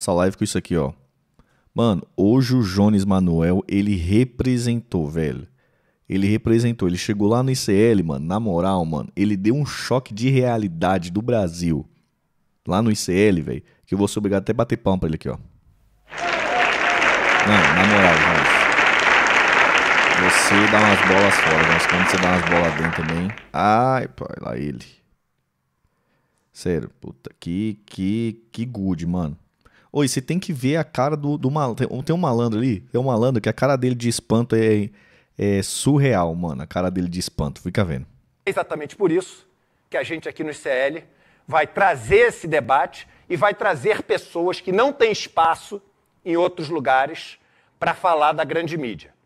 Essa live com isso aqui, ó. Mano, hoje o Jones Manuel, ele representou, velho. Ele representou, ele chegou lá no ICL, mano, na moral, mano, ele deu um choque de realidade do Brasil. Lá no ICL, velho, que eu vou ser obrigado até a bater palma pra ele aqui, ó. Não, na moral, Jones. Você dá umas bolas fora, mas quando você dá umas bolas dentro também. Ai, pai, lá ele. Sério, puta, que good, mano. Oi, você tem que ver a cara do malandro. Tem um malandro ali, tem um malandro que a cara dele de espanto é surreal, mano. A cara dele de espanto, fica vendo. É exatamente por isso que a gente aqui no ICL vai trazer esse debate e vai trazer pessoas que não têm espaço em outros lugares para falar da grande mídia.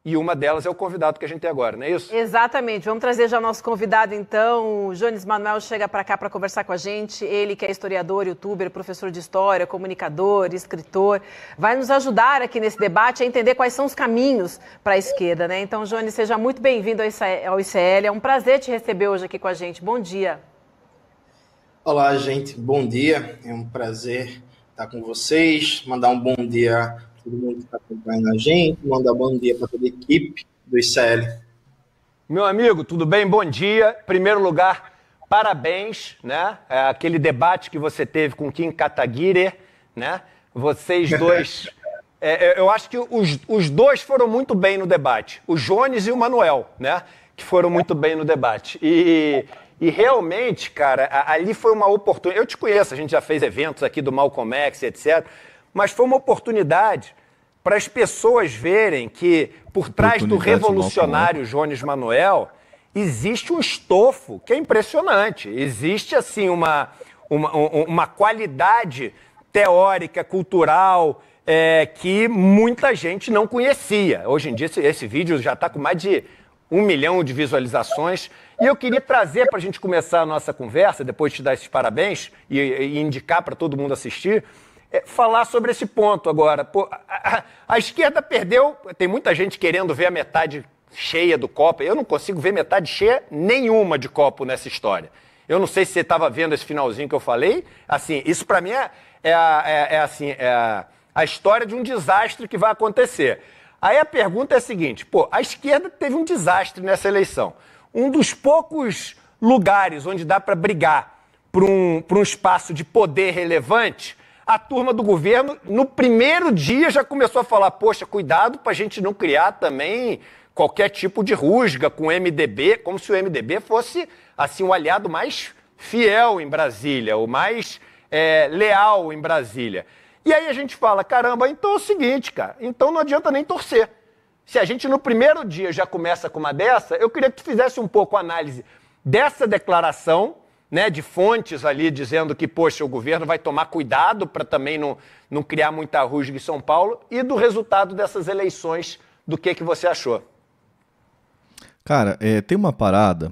E uma delas é o convidado que a gente tem agora, não é isso? Exatamente. Vamos trazer já o nosso convidado, então. O Jones Manuel chega para cá para conversar com a gente. Ele que é historiador, youtuber, professor de história, comunicador, escritor. Vai nos ajudar aqui nesse debate a entender quais são os caminhos para a esquerda, né? Então, Jones, seja muito bem-vindo ao ICL. É um prazer te receber hoje aqui com a gente. Bom dia. Olá, gente. Bom dia. É um prazer estar com vocês. Mandar um bom dia todo mundo que está acompanhando a gente, mandar bom dia para toda a equipe do ICL. Meu amigo, tudo bem? Bom dia. Em primeiro lugar, parabéns, né? Aquele debate que você teve com Kim Kataguiri, né? Vocês dois... eu acho que os dois foram muito bem no debate. O Jones e o Manuel, né? Que foram muito bem no debate. E realmente, cara, ali foi uma oportunidade... Eu te conheço, a gente já fez eventos aqui do Malcolm X, etc., mas foi uma oportunidade para as pessoas verem que por trás do revolucionário Jones Manuel existe um estofo que é impressionante. Existe, assim, uma qualidade teórica, cultural, que muita gente não conhecia. Hoje em dia, esse vídeo já está com mais de 1 milhão de visualizações. E eu queria trazer para a gente começar a nossa conversa, depois de te dar esses parabéns e indicar para todo mundo assistir, falar sobre esse ponto agora. Pô, a esquerda perdeu, tem muita gente querendo ver a metade cheia do copo. Eu não consigo ver metade cheia nenhuma de copo nessa história. Eu não sei se você estava vendo esse finalzinho que eu falei. Assim, isso para mim a história de um desastre que vai acontecer. Aí a pergunta é a seguinte, pô, a esquerda teve um desastre nessa eleição. Um dos poucos lugares onde dá para brigar por um espaço de poder relevante, a turma do governo, no primeiro dia, já começou a falar, poxa, cuidado para a gente não criar também qualquer tipo de rusga com o MDB, como se o MDB fosse assim, o aliado mais fiel em Brasília, o mais leal em Brasília. E aí a gente fala, caramba, então é o seguinte, cara, então não adianta nem torcer. Se a gente no primeiro dia já começa com uma dessa, eu queria que tu fizesse um pouco a análise dessa declaração, né, de fontes ali dizendo que, poxa, o governo vai tomar cuidado para também não criar muita rusga em São Paulo, e do resultado dessas eleições, do que você achou? Cara, tem uma parada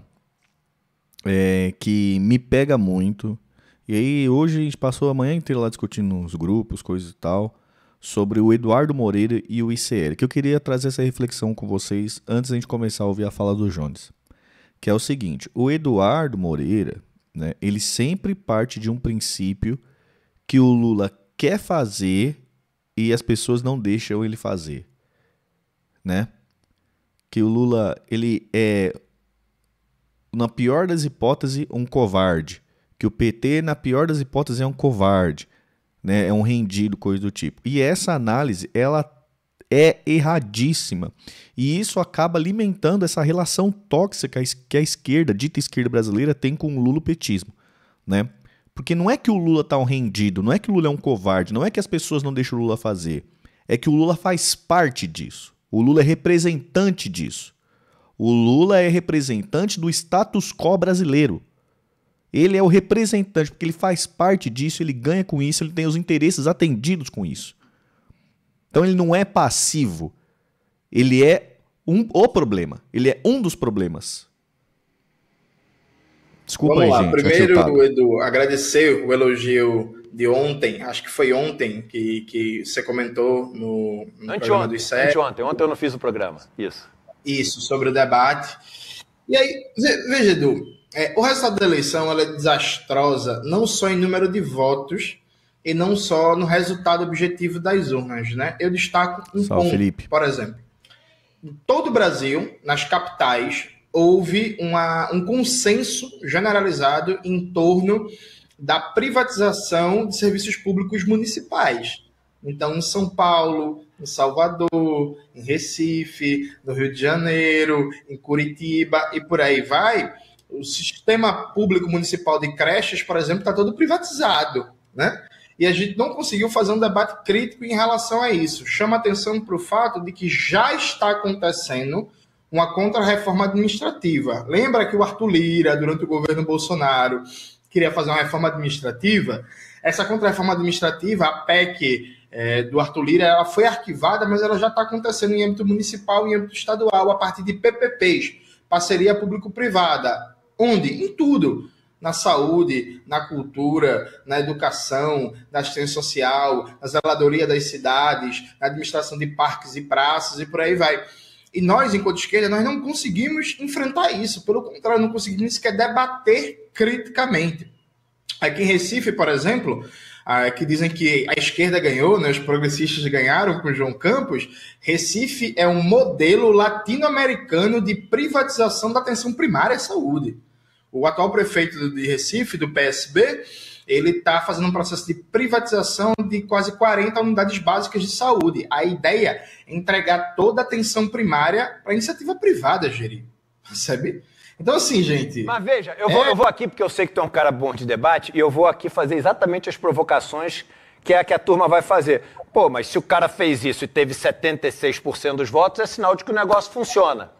que me pega muito, e aí hoje a gente passou a manhã inteira lá discutindo nos grupos, coisas e tal, sobre o Eduardo Moreira e o ICL, que eu queria trazer essa reflexão com vocês antes da gente começar a ouvir a fala do Jones, que é o seguinte, o Eduardo Moreira, né, ele sempre parte de um princípio que o Lula quer fazer e as pessoas não deixam ele fazer, né? Que o Lula, ele é, na pior das hipóteses, um covarde, que o PT, na pior das hipóteses, é um covarde, né? É um rendido, coisa do tipo. E essa análise, ela é erradíssima. E isso acaba alimentando essa relação tóxica que a esquerda, dita esquerda brasileira, tem com o lulopetismo, né? Porque não é que o Lula tá um rendido, não é que o Lula é um covarde, não é que as pessoas não deixam o Lula fazer. É que o Lula faz parte disso. O Lula é representante disso. O Lula é representante do status quo brasileiro. Ele é o representante, porque ele faz parte disso, ele ganha com isso, ele tem os interesses atendidos com isso. Então ele não é passivo, ele é o problema, ele é um dos problemas. Desculpa Vamos aí, lá. gente. Primeiro, Edu, agradecer o elogio de ontem, acho que foi ontem que você comentou no programa do ICE. Ontem eu não fiz o programa, isso. Isso, sobre o debate. E aí, veja, Edu, o resultado da eleição ela é desastrosa, não só em número de votos, e não só no resultado objetivo das urnas, né? Eu destaco um Salve, ponto, Felipe. por exemplo. Em todo o Brasil, nas capitais, houve um consenso generalizado em torno da privatização de serviços públicos municipais. Então, em São Paulo, em Salvador, em Recife, no Rio de Janeiro, em Curitiba e por aí vai, o sistema público municipal de creches, por exemplo, está todo privatizado, né? E a gente não conseguiu fazer um debate crítico em relação a isso. Chama atenção para o fato de que já está acontecendo uma contra-reforma administrativa. Lembra que o Arthur Lira, durante o governo Bolsonaro, queria fazer uma reforma administrativa? Essa contra-reforma administrativa, a PEC do Arthur Lira, ela foi arquivada, mas ela já está acontecendo em âmbito municipal e em âmbito estadual, a partir de PPPs, parceria público-privada. Onde? Em tudo. Na saúde, na cultura, na educação, na assistência social, na zeladoria das cidades, na administração de parques e praças e por aí vai. E nós, enquanto esquerda, nós não conseguimos enfrentar isso. Pelo contrário, não conseguimos sequer debater criticamente. Aqui em Recife, por exemplo, que dizem que a esquerda ganhou, né, os progressistas ganharam com o João Campos, Recife é um modelo latino-americano de privatização da atenção primária à saúde. O atual prefeito de Recife, do PSB, ele está fazendo um processo de privatização de quase 40 unidades básicas de saúde. A ideia é entregar toda a atenção primária para a iniciativa privada gerir. Percebe? Então, assim, gente... Mas veja, eu vou aqui porque eu sei que tu é um cara bom de debate e eu vou aqui fazer exatamente as provocações que é a que a turma vai fazer. Pô, mas se o cara fez isso e teve 76% dos votos, é sinal de que o negócio funciona.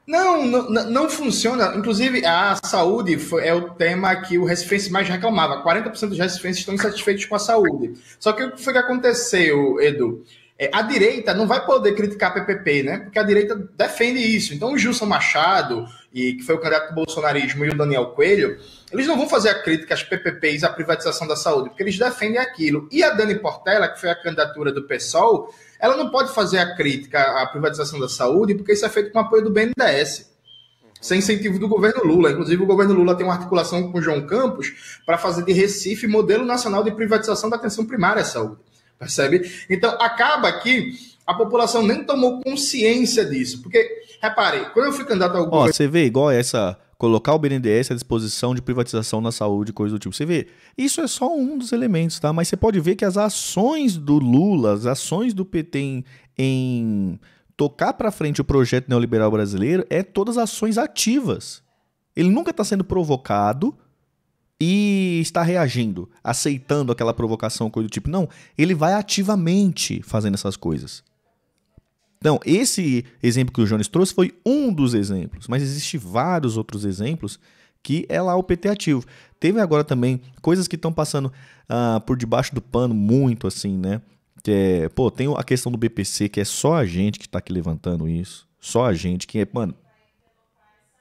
Não funciona. Inclusive, a saúde é o tema que o recifense mais reclamava. 40% dos recifenses estão insatisfeitos com a saúde. Só que o que foi que aconteceu, Edu? A direita não vai poder criticar a PPP, né? Porque a direita defende isso. Então, o Gilson Machado, que foi o candidato do bolsonarismo, e o Daniel Coelho, eles não vão fazer a crítica às PPPs, à privatização da saúde, porque eles defendem aquilo. E a Dani Portela, que foi a candidatura do PSOL, ela não pode fazer a crítica à privatização da saúde, porque isso é feito com apoio do BNDES, sem incentivo do governo Lula. Inclusive, o governo Lula tem uma articulação com o João Campos para fazer de Recife modelo nacional de privatização da atenção primária à saúde. Percebe? Então, acaba que a população nem tomou consciência disso. Porque, repare, quando eu fui candidato ao governo... Você vê igual essa... Colocar o BNDES à disposição de privatização na saúde, coisa do tipo. Você vê, isso é só um dos elementos, tá? Mas você pode ver que as ações do Lula, as ações do PT em tocar para frente o projeto neoliberal brasileiro é todas ações ativas. Ele nunca está sendo provocado e está reagindo, aceitando aquela provocação, coisa do tipo. Não, ele vai ativamente fazendo essas coisas. Então, esse exemplo que o Jones trouxe foi um dos exemplos, mas existem vários outros exemplos que é lá o PT ativo. Teve agora também coisas que estão passando por debaixo do pano muito assim, né? Tem a questão do BPC, que é só a gente que está aqui levantando isso. Só a gente, que é, mano,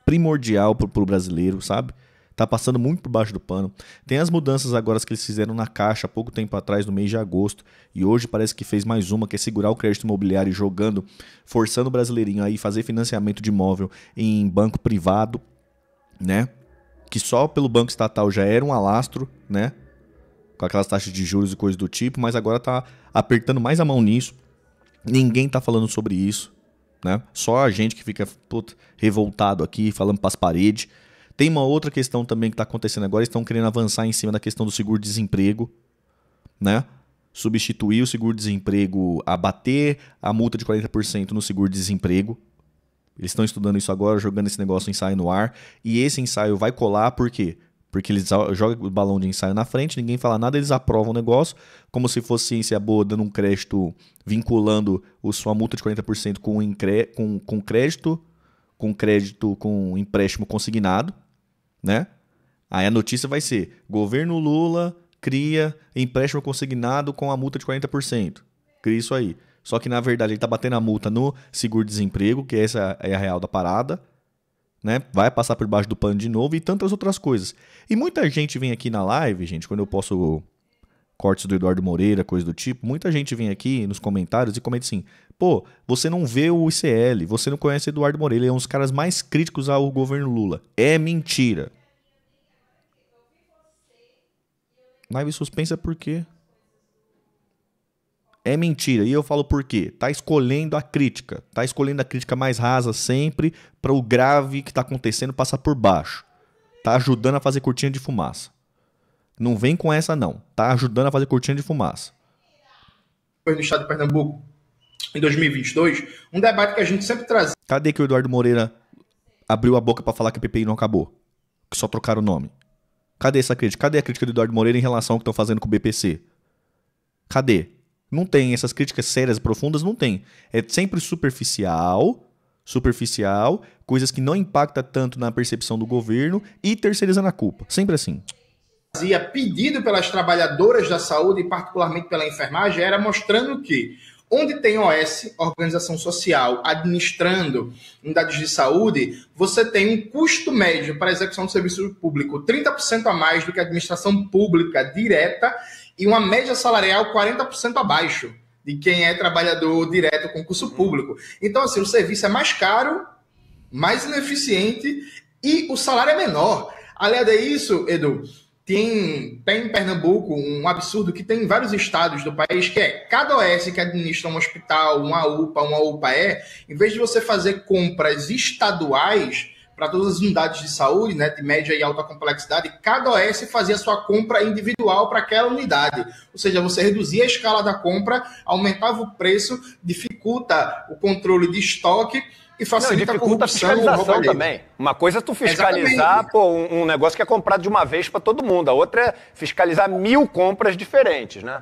primordial pro brasileiro, sabe? Tá passando muito por baixo do pano. Tem as mudanças agora que eles fizeram na Caixa há pouco tempo atrás, no mês de agosto. E hoje parece que fez mais uma, que é segurar o crédito imobiliário jogando, forçando o brasileirinho aí fazer financiamento de imóvel em banco privado, né? Que só pelo banco estatal já era um alastro, né? Com aquelas taxas de juros e coisas do tipo, mas agora tá apertando mais a mão nisso. Ninguém tá falando sobre isso, né? Só a gente que fica revoltado aqui, falando pras paredes. Tem uma outra questão também que está acontecendo agora, estão querendo avançar em cima da questão do seguro-desemprego, né? Substituir o seguro-desemprego, abater a multa de 40% no seguro-desemprego. Eles estão estudando isso agora, jogando esse negócio ensaio no ar. E esse ensaio vai colar, por quê? Porque eles jogam o balão de ensaio na frente, ninguém fala nada, eles aprovam o negócio, como se fosse ciência boa, dando um crédito, vinculando sua multa de 40% com crédito, com empréstimo consignado, né? Aí a notícia vai ser: governo Lula cria empréstimo consignado com a multa de 40%. Cria isso aí. Só que na verdade ele tá batendo a multa no seguro-desemprego, que essa é a real da parada, né? Vai passar por baixo do pano de novo e tantas outras coisas. E muita gente vem aqui na live, gente, quando eu posto cortes do Eduardo Moreira, coisa do tipo, muita gente vem aqui nos comentários e comenta assim: pô, você não vê o ICL, você não conhece Eduardo Moreira, ele é um dos caras mais críticos ao governo Lula. É mentira. Live suspensa por quê? É mentira. E eu falo por quê? Tá escolhendo a crítica. Tá escolhendo a crítica mais rasa sempre para o grave que tá acontecendo passar por baixo. Tá ajudando a fazer cortina de fumaça. Não vem com essa não. Tá ajudando a fazer cortina de fumaça. Foi no estado de Pernambuco, em 2022, um debate que a gente sempre trazia. Cadê que o Eduardo Moreira abriu a boca para falar que a PPI não acabou? Que só trocaram o nome. Cadê essa crítica? Cadê a crítica do Eduardo Moreira em relação ao que estão fazendo com o BPC? Cadê? Não tem. Essas críticas sérias, profundas, não tem. É sempre superficial, coisas que não impactam tanto na percepção do governo e terceirizando a culpa. Sempre assim. Pedido pelas trabalhadoras da saúde, e particularmente pela enfermagem, era mostrando que onde tem OS, organização social, administrando unidades de saúde, você tem um custo médio para a execução do serviço público 30% a mais do que a administração pública direta e uma média salarial 40% abaixo de quem é trabalhador direto com curso público. Então, assim, o serviço é mais caro, mais ineficiente e o salário é menor. Aliás, é isso, Edu. Tem em Pernambuco um absurdo que tem em vários estados do país, que é cada OS que administra um hospital, uma UPA-E, em vez de você fazer compras estaduais para todas as unidades de saúde, né, de média e alta complexidade, cada OS fazia a sua compra individual para aquela unidade. Ou seja, você reduzia a escala da compra, aumentava o preço, dificulta o controle de estoque e facilita a corrupção, a fiscalização também. Uma coisa é tu fiscalizar um negócio que é comprado de uma vez para todo mundo. A outra é fiscalizar 1000 compras diferentes, né?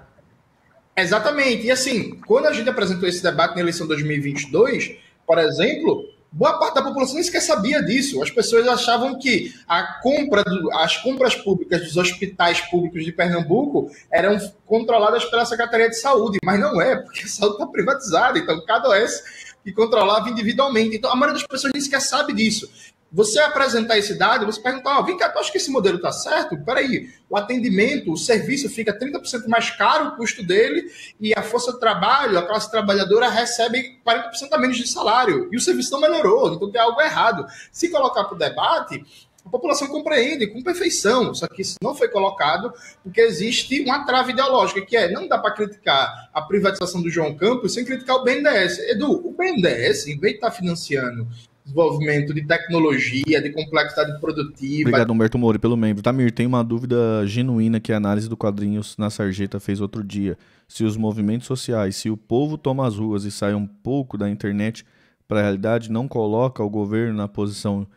Exatamente. E assim, quando a gente apresentou esse debate na eleição de 2022, por exemplo, boa parte da população nem sequer sabia disso. As pessoas achavam que as compras públicas dos hospitais públicos de Pernambuco eram controladas pela Secretaria de Saúde, mas não é, porque a saúde está privatizada. Então, cada OS que controlava individualmente. Então, a maioria das pessoas nem sequer sabe disso. Você apresentar esse dado, você perguntar, vem cá, tu acha que esse modelo está certo? Peraí, o atendimento, o serviço fica 30% mais caro, o custo dele, e a força de trabalho, a classe trabalhadora recebe 40% a menos de salário, e o serviço não melhorou, então tem algo errado. Se colocar para o debate, a população compreende com perfeição, só que isso não foi colocado porque existe uma trave ideológica, que não dá para criticar a privatização do João Campos sem criticar o BNDES. Edu, o BNDES, em vez de estar financiando desenvolvimento de tecnologia, de complexidade produtiva... Obrigado, Humberto Moura, pelo membro. Tamir, tem uma dúvida genuína que a análise do Quadrinhos na Sarjeta fez outro dia. Se os movimentos sociais, se o povo toma as ruas e sai um pouco da internet para a realidade, não coloca o governo na posição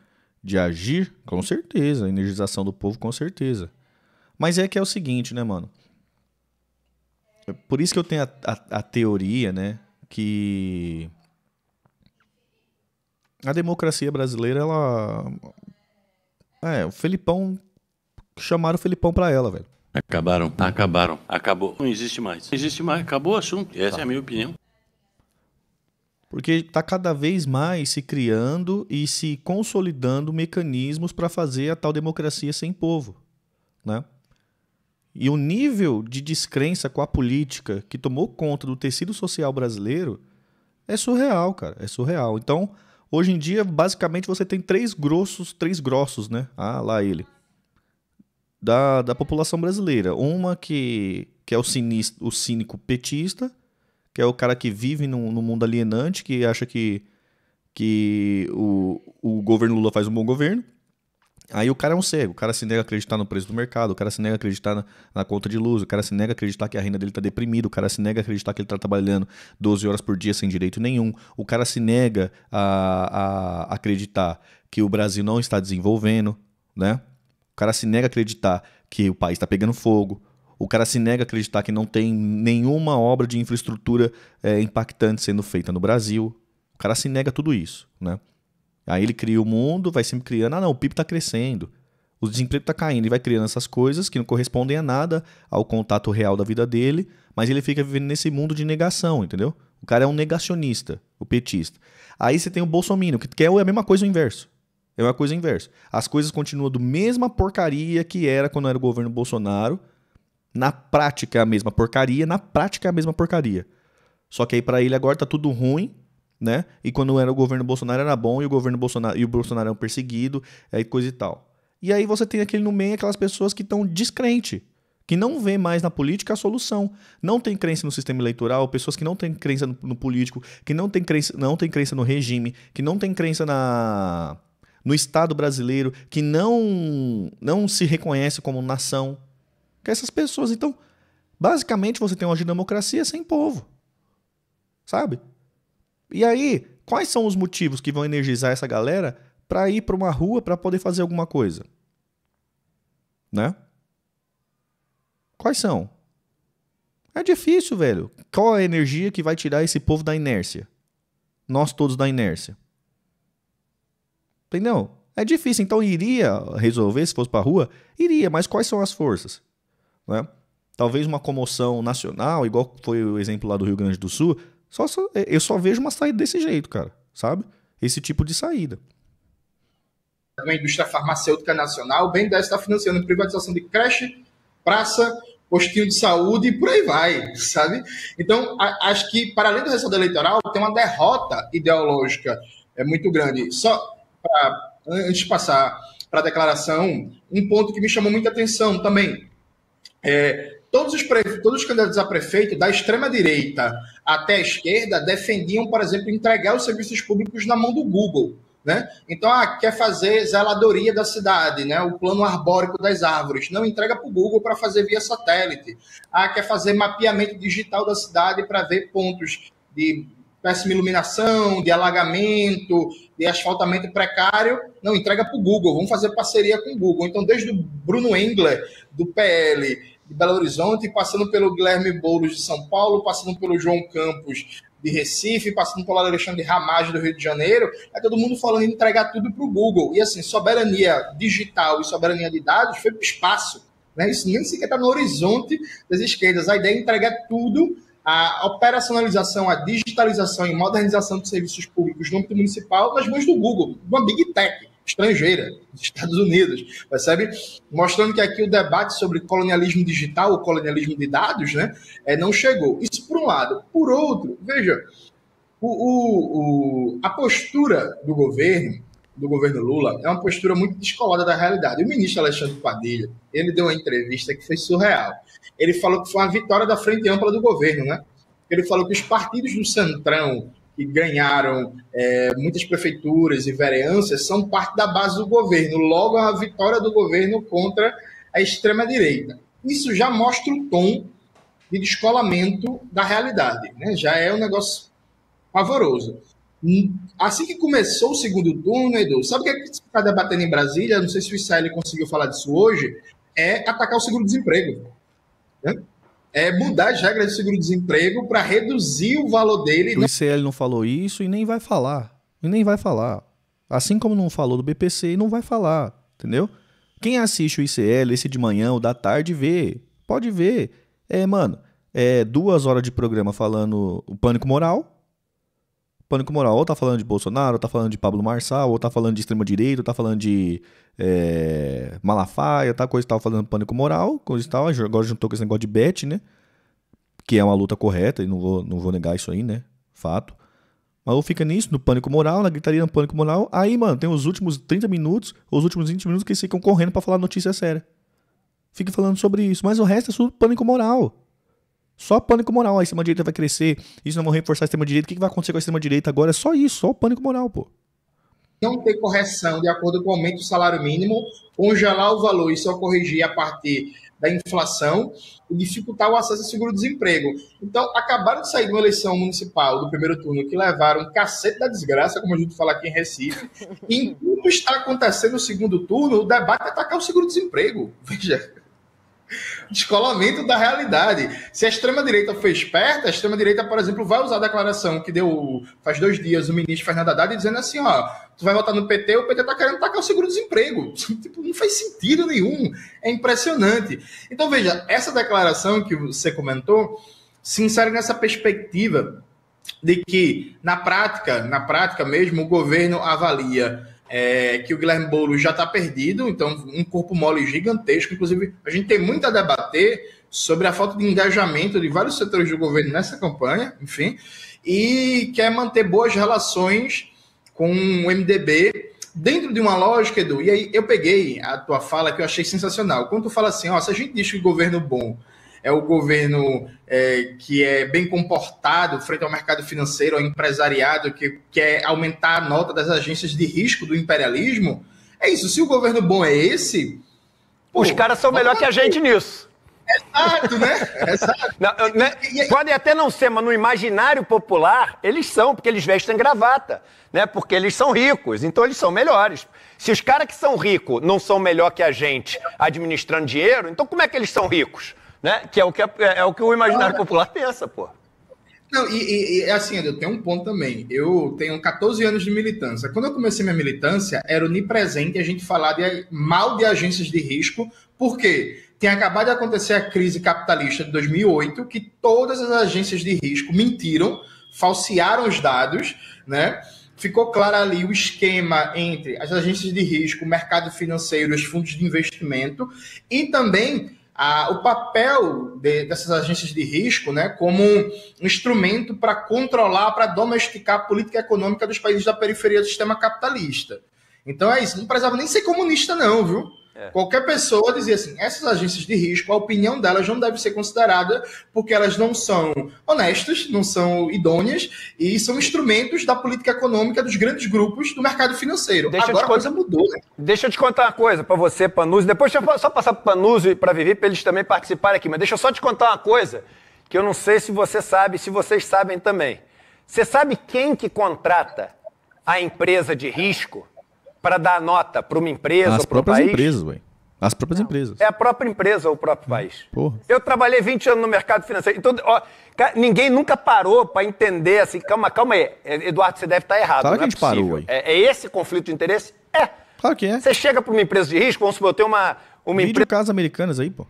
de agir? Com certeza. A energização do povo, com certeza. Mas é que é o seguinte, né, mano? Por isso que eu tenho a teoria, né, que a democracia brasileira, ela... o Felipão... Chamaram o Felipão pra ela, velho. Acabaram. Acabou. Não existe mais. Não existe mais. Acabou o assunto. Essa é a minha opinião. Porque está cada vez mais se criando e se consolidando mecanismos para fazer a tal democracia sem povo, né? E o nível de descrença com a política que tomou conta do tecido social brasileiro é surreal, cara. É surreal. Então, hoje em dia, basicamente, você tem três grossos, né? Ah, lá ele. Da população brasileira. Uma que é o cínico petista, que é o cara que vive num mundo alienante, que acha que o governo Lula faz um bom governo. Aí o cara é um cego, o cara se nega a acreditar no preço do mercado, o cara se nega a acreditar na conta de luz, o cara se nega a acreditar que a renda dele está deprimida, o cara se nega a acreditar que ele está trabalhando 12 horas por dia sem direito nenhum, o cara se nega a acreditar que o Brasil não está desenvolvendo, né? O cara se nega a acreditar que o país está pegando fogo. O cara se nega a acreditar que não tem nenhuma obra de infraestrutura impactante sendo feita no Brasil. O cara se nega a tudo isso, né? Aí ele cria o mundo, vai sempre criando. Ah, não, o PIB está crescendo. O desemprego está caindo. E vai criando essas coisas que não correspondem a nada ao contato real da vida dele, mas ele fica vivendo nesse mundo de negação, entendeu? O cara é um negacionista, o petista. Aí você tem o bolsominion, que é a mesma coisa o inverso. É uma coisa inversa. As coisas continuam do mesma porcaria que era quando era o governo Bolsonaro. Na prática é a mesma porcaria, Só que aí pra ele agora tá tudo ruim, né? E quando era o governo Bolsonaro era bom, e o Bolsonaro é um perseguido, coisa e tal. E aí você tem aquele no meio, aquelas pessoas que estão descrente, que não vê mais na política a solução. Não tem crença no sistema eleitoral, pessoas que não têm crença no político, que não têm crença no regime, que não têm crença no Estado brasileiro, que não se reconhece como nação. Que essas pessoas, então, basicamente você tem uma democracia sem povo. Sabe? E aí, quais são os motivos que vão energizar essa galera para ir para uma rua para poder fazer alguma coisa? Né? Quais são? É difícil, velho. Qual é a energia que vai tirar esse povo da inércia? Nós todos da inércia. Entendeu? É difícil. Então iria resolver se fosse pra rua? Iria, mas quais são as forças? Né? Talvez uma comoção nacional, igual foi o exemplo lá do Rio Grande do Sul. Eu só vejo uma saída desse jeito, cara. Sabe? Esse tipo de saída. A indústria farmacêutica nacional, o BNDES está financiando privatização de creche, praça, postinho de saúde e por aí vai, sabe? Então, acho que, para além do resultado eleitoral, tem uma derrota ideológica muito grande. Só antes de passar para a declaração, um ponto que me chamou muita atenção também. Todos os candidatos a prefeito, da extrema-direita até a esquerda, defendiam, por exemplo, entregar os serviços públicos na mão do Google. Né? Então, quer fazer zeladoria da cidade, né? O plano arbórico das árvores. Não, entrega para o Google para fazer via satélite. Quer fazer mapeamento digital da cidade para ver pontos de péssima iluminação, de alagamento, de asfaltamento precário. Não, entrega para o Google. Vamos fazer parceria com o Google. Então, desde o Bruno Engler, do PL de Belo Horizonte, passando pelo Guilherme Boulos de São Paulo, passando pelo João Campos de Recife, passando pelo Alexandre Ramage do Rio de Janeiro, todo mundo falando em entregar tudo para o Google. E assim, soberania digital e soberania de dados foi para o espaço. Né? Isso nem sequer está no horizonte das esquerdas. A ideia é entregar tudo, a operacionalização, a digitalização e modernização de serviços públicos no âmbito municipal nas mãos do Google, uma Big Tech estrangeira, dos Estados Unidos, percebe? Mostrando que aqui o debate sobre colonialismo digital, o colonialismo de dados, né, não chegou. Isso por um lado. Por outro, veja, a postura do governo Lula, é uma postura muito descolada da realidade. O ministro Alexandre Padilha, ele deu uma entrevista que foi surreal. Ele falou que foi uma vitória da frente ampla do governo, né? Ele falou que os partidos do Centrão, que ganharam muitas prefeituras e vereanças, são parte da base do governo. Logo, a vitória do governo contra a extrema-direita. Isso já mostra o tom de descolamento da realidade. Né? Já é um negócio pavoroso. Assim que começou o segundo turno, Edu, sabe o que a gente está debatendo em Brasília? Não sei se o Israel conseguiu falar disso hoje. É atacar o seguro-desemprego. Né? É mudar as regras do seguro-desemprego para reduzir o valor dele. O ICL não falou isso e nem vai falar. Assim como não falou do BPC, não vai falar. Entendeu? Quem assiste o ICL, esse de manhã ou da tarde, vê. Pode ver. 2 horas de programa falando o pânico moral. Pânico moral, ou tá falando de Bolsonaro, ou tá falando de Pablo Marçal, ou tá falando de extrema-direita, ou tá falando de Malafaia, coisa e tal, falando de pânico moral, coisa e tal. Agora juntou com esse negócio de bet, né? Que é uma luta correta, e não vou negar isso aí, né? Fato. Mas eu fico nisso, no pânico moral, na gritaria no pânico moral. Aí, mano, tem os últimos 30 minutos, ou os últimos 20 minutos que eles ficam correndo pra falar notícia séria. Fica falando sobre isso, mas o resto é tudo pânico moral. Só pânico moral, a extrema-direita vai crescer, isso não vai reforçar a extrema-direita, o que vai acontecer com a extrema-direita agora? É só isso, só pânico moral, pô. Não ter correção de acordo com o aumento do salário mínimo, congelar o valor e só corrigir a partir da inflação e dificultar o acesso ao seguro-desemprego. Então, acabaram de sair de uma eleição municipal do primeiro turno que levaram um cacete da desgraça, como a gente fala aqui em Recife, e enquanto está acontecendo no segundo turno, o debate é atacar o seguro-desemprego. Veja, descolamento da realidade. Se a extrema-direita for esperta, a extrema-direita, por exemplo, vai usar a declaração que deu faz 2 dias o ministro Fernando Haddad dizendo assim, tu vai votar no PT, o PT tá querendo tacar o seguro-desemprego. Tipo, não faz sentido nenhum. É impressionante. Então, veja, essa declaração que você comentou se insere nessa perspectiva de que, na prática mesmo, o governo avalia que o Guilherme Boulos já está perdido, então um corpo mole gigantesco. Inclusive, a gente tem muito a debater sobre a falta de engajamento de vários setores do governo nessa campanha, enfim, e quer manter boas relações com o MDB dentro de uma lógica, Edu, e aí eu peguei a tua fala que eu achei sensacional. Quando tu fala assim, ó, se a gente diz que o governo bom é o governo que é bem comportado frente ao mercado financeiro, ao empresariado, que quer aumentar a nota das agências de risco do imperialismo, é isso. Se o governo bom é esse... Os caras são melhor que a gente nisso. Exato, né? Exato. Não, né? Podem até não ser, mas no imaginário popular, eles são, porque eles vestem gravata, né? Porque eles são ricos, então eles são melhores. Se os caras que são ricos não são melhor que a gente administrando dinheiro, então como é que eles são ricos? Né? Que é o que o imaginário popular pensa, pô. Não, assim, eu tenho um ponto também. Eu tenho 14 anos de militância. Quando eu comecei minha militância, era onipresente a gente falar mal de agências de risco, porque tinha acabado de acontecer a crise capitalista de 2008, que todas as agências de risco mentiram, falsearam os dados, né? Ficou claro ali o esquema entre as agências de risco, o mercado financeiro, os fundos de investimento e também o papel dessas agências de risco, né, como um instrumento para controlar, para domesticar a política econômica dos países da periferia do sistema capitalista. Então é isso, não precisava nem ser comunista não, viu? Qualquer pessoa dizia assim, essas agências de risco, a opinião delas não deve ser considerada porque elas não são honestas, não são idôneas e são instrumentos da política econômica dos grandes grupos do mercado financeiro. Agora a coisa mudou, né? Deixa eu te contar uma coisa para você, Panuzzi. Depois deixa eu só passar para Panuzzi e para Vivi para eles também participarem aqui. Mas deixa eu só te contar uma coisa que eu não sei se você sabe, se vocês sabem também. Você sabe quem que contrata a empresa de risco para dar nota para uma empresa ou para o país? As próprias empresas, ué. As próprias empresas. É a própria empresa ou o próprio país. Porra. Eu trabalhei 20 anos no mercado financeiro. Então, ó, ninguém nunca parou para entender assim, calma aí, Eduardo, você deve estar errado. Claro não que a gente parou aí. É esse conflito de interesse? É. Claro que é. Você chega para uma empresa de risco, vamos supor, eu tenho uma Vídeo casas americanas aí, pô.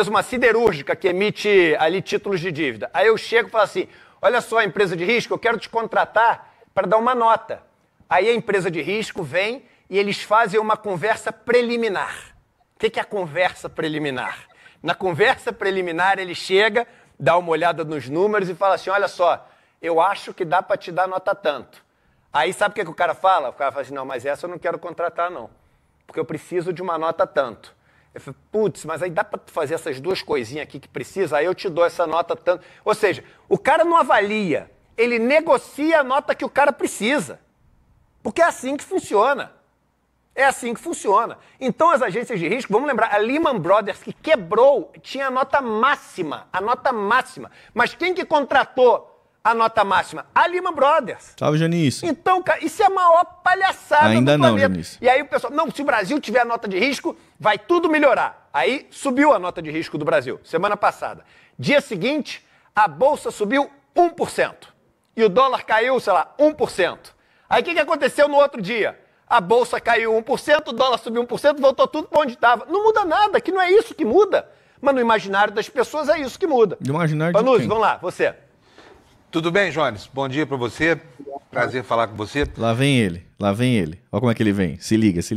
uma siderúrgica que emite ali títulos de dívida. Aí eu chego e falo assim, olha só, empresa de risco, eu quero te contratar para dar uma nota. Aí a empresa de risco vem e eles fazem uma conversa preliminar. O que é a conversa preliminar? Na conversa preliminar ele chega, dá uma olhada nos números e fala assim, olha só, eu acho que dá para te dar nota tanto. Aí sabe o que o cara fala? O cara fala assim, não, mas essa eu não quero contratar não, porque eu preciso de uma nota tanto. Eu falo, putz, mas aí dá para fazer essas duas coisinhas aqui que precisa, aí eu te dou essa nota tanto. Ou seja, o cara não avalia, ele negocia a nota que o cara precisa. Porque é assim que funciona. É assim que funciona. Então as agências de risco, vamos lembrar, a Lehman Brothers que quebrou, tinha a nota máxima. Mas quem que contratou a nota máxima? A Lehman Brothers. Salve, Janice. Então, cara, isso é a maior palhaçada Ainda do não, planeta. Janice. E aí o pessoal, não, se o Brasil tiver a nota de risco, vai tudo melhorar. Aí subiu a nota de risco do Brasil, semana passada. Dia seguinte, a Bolsa subiu 1%. E o dólar caiu, sei lá, 1%. Aí o que aconteceu no outro dia? A Bolsa caiu 1%, o dólar subiu 1%, voltou tudo para onde estava. Não muda nada, que não é isso que muda. Mas no imaginário das pessoas é isso que muda. No imaginário de Panuzzi, quem? vamos lá, você. Tudo bem, Jones? Bom dia para você. Prazer falar com você. Lá vem ele. Olha como é que ele vem. Se liga. Se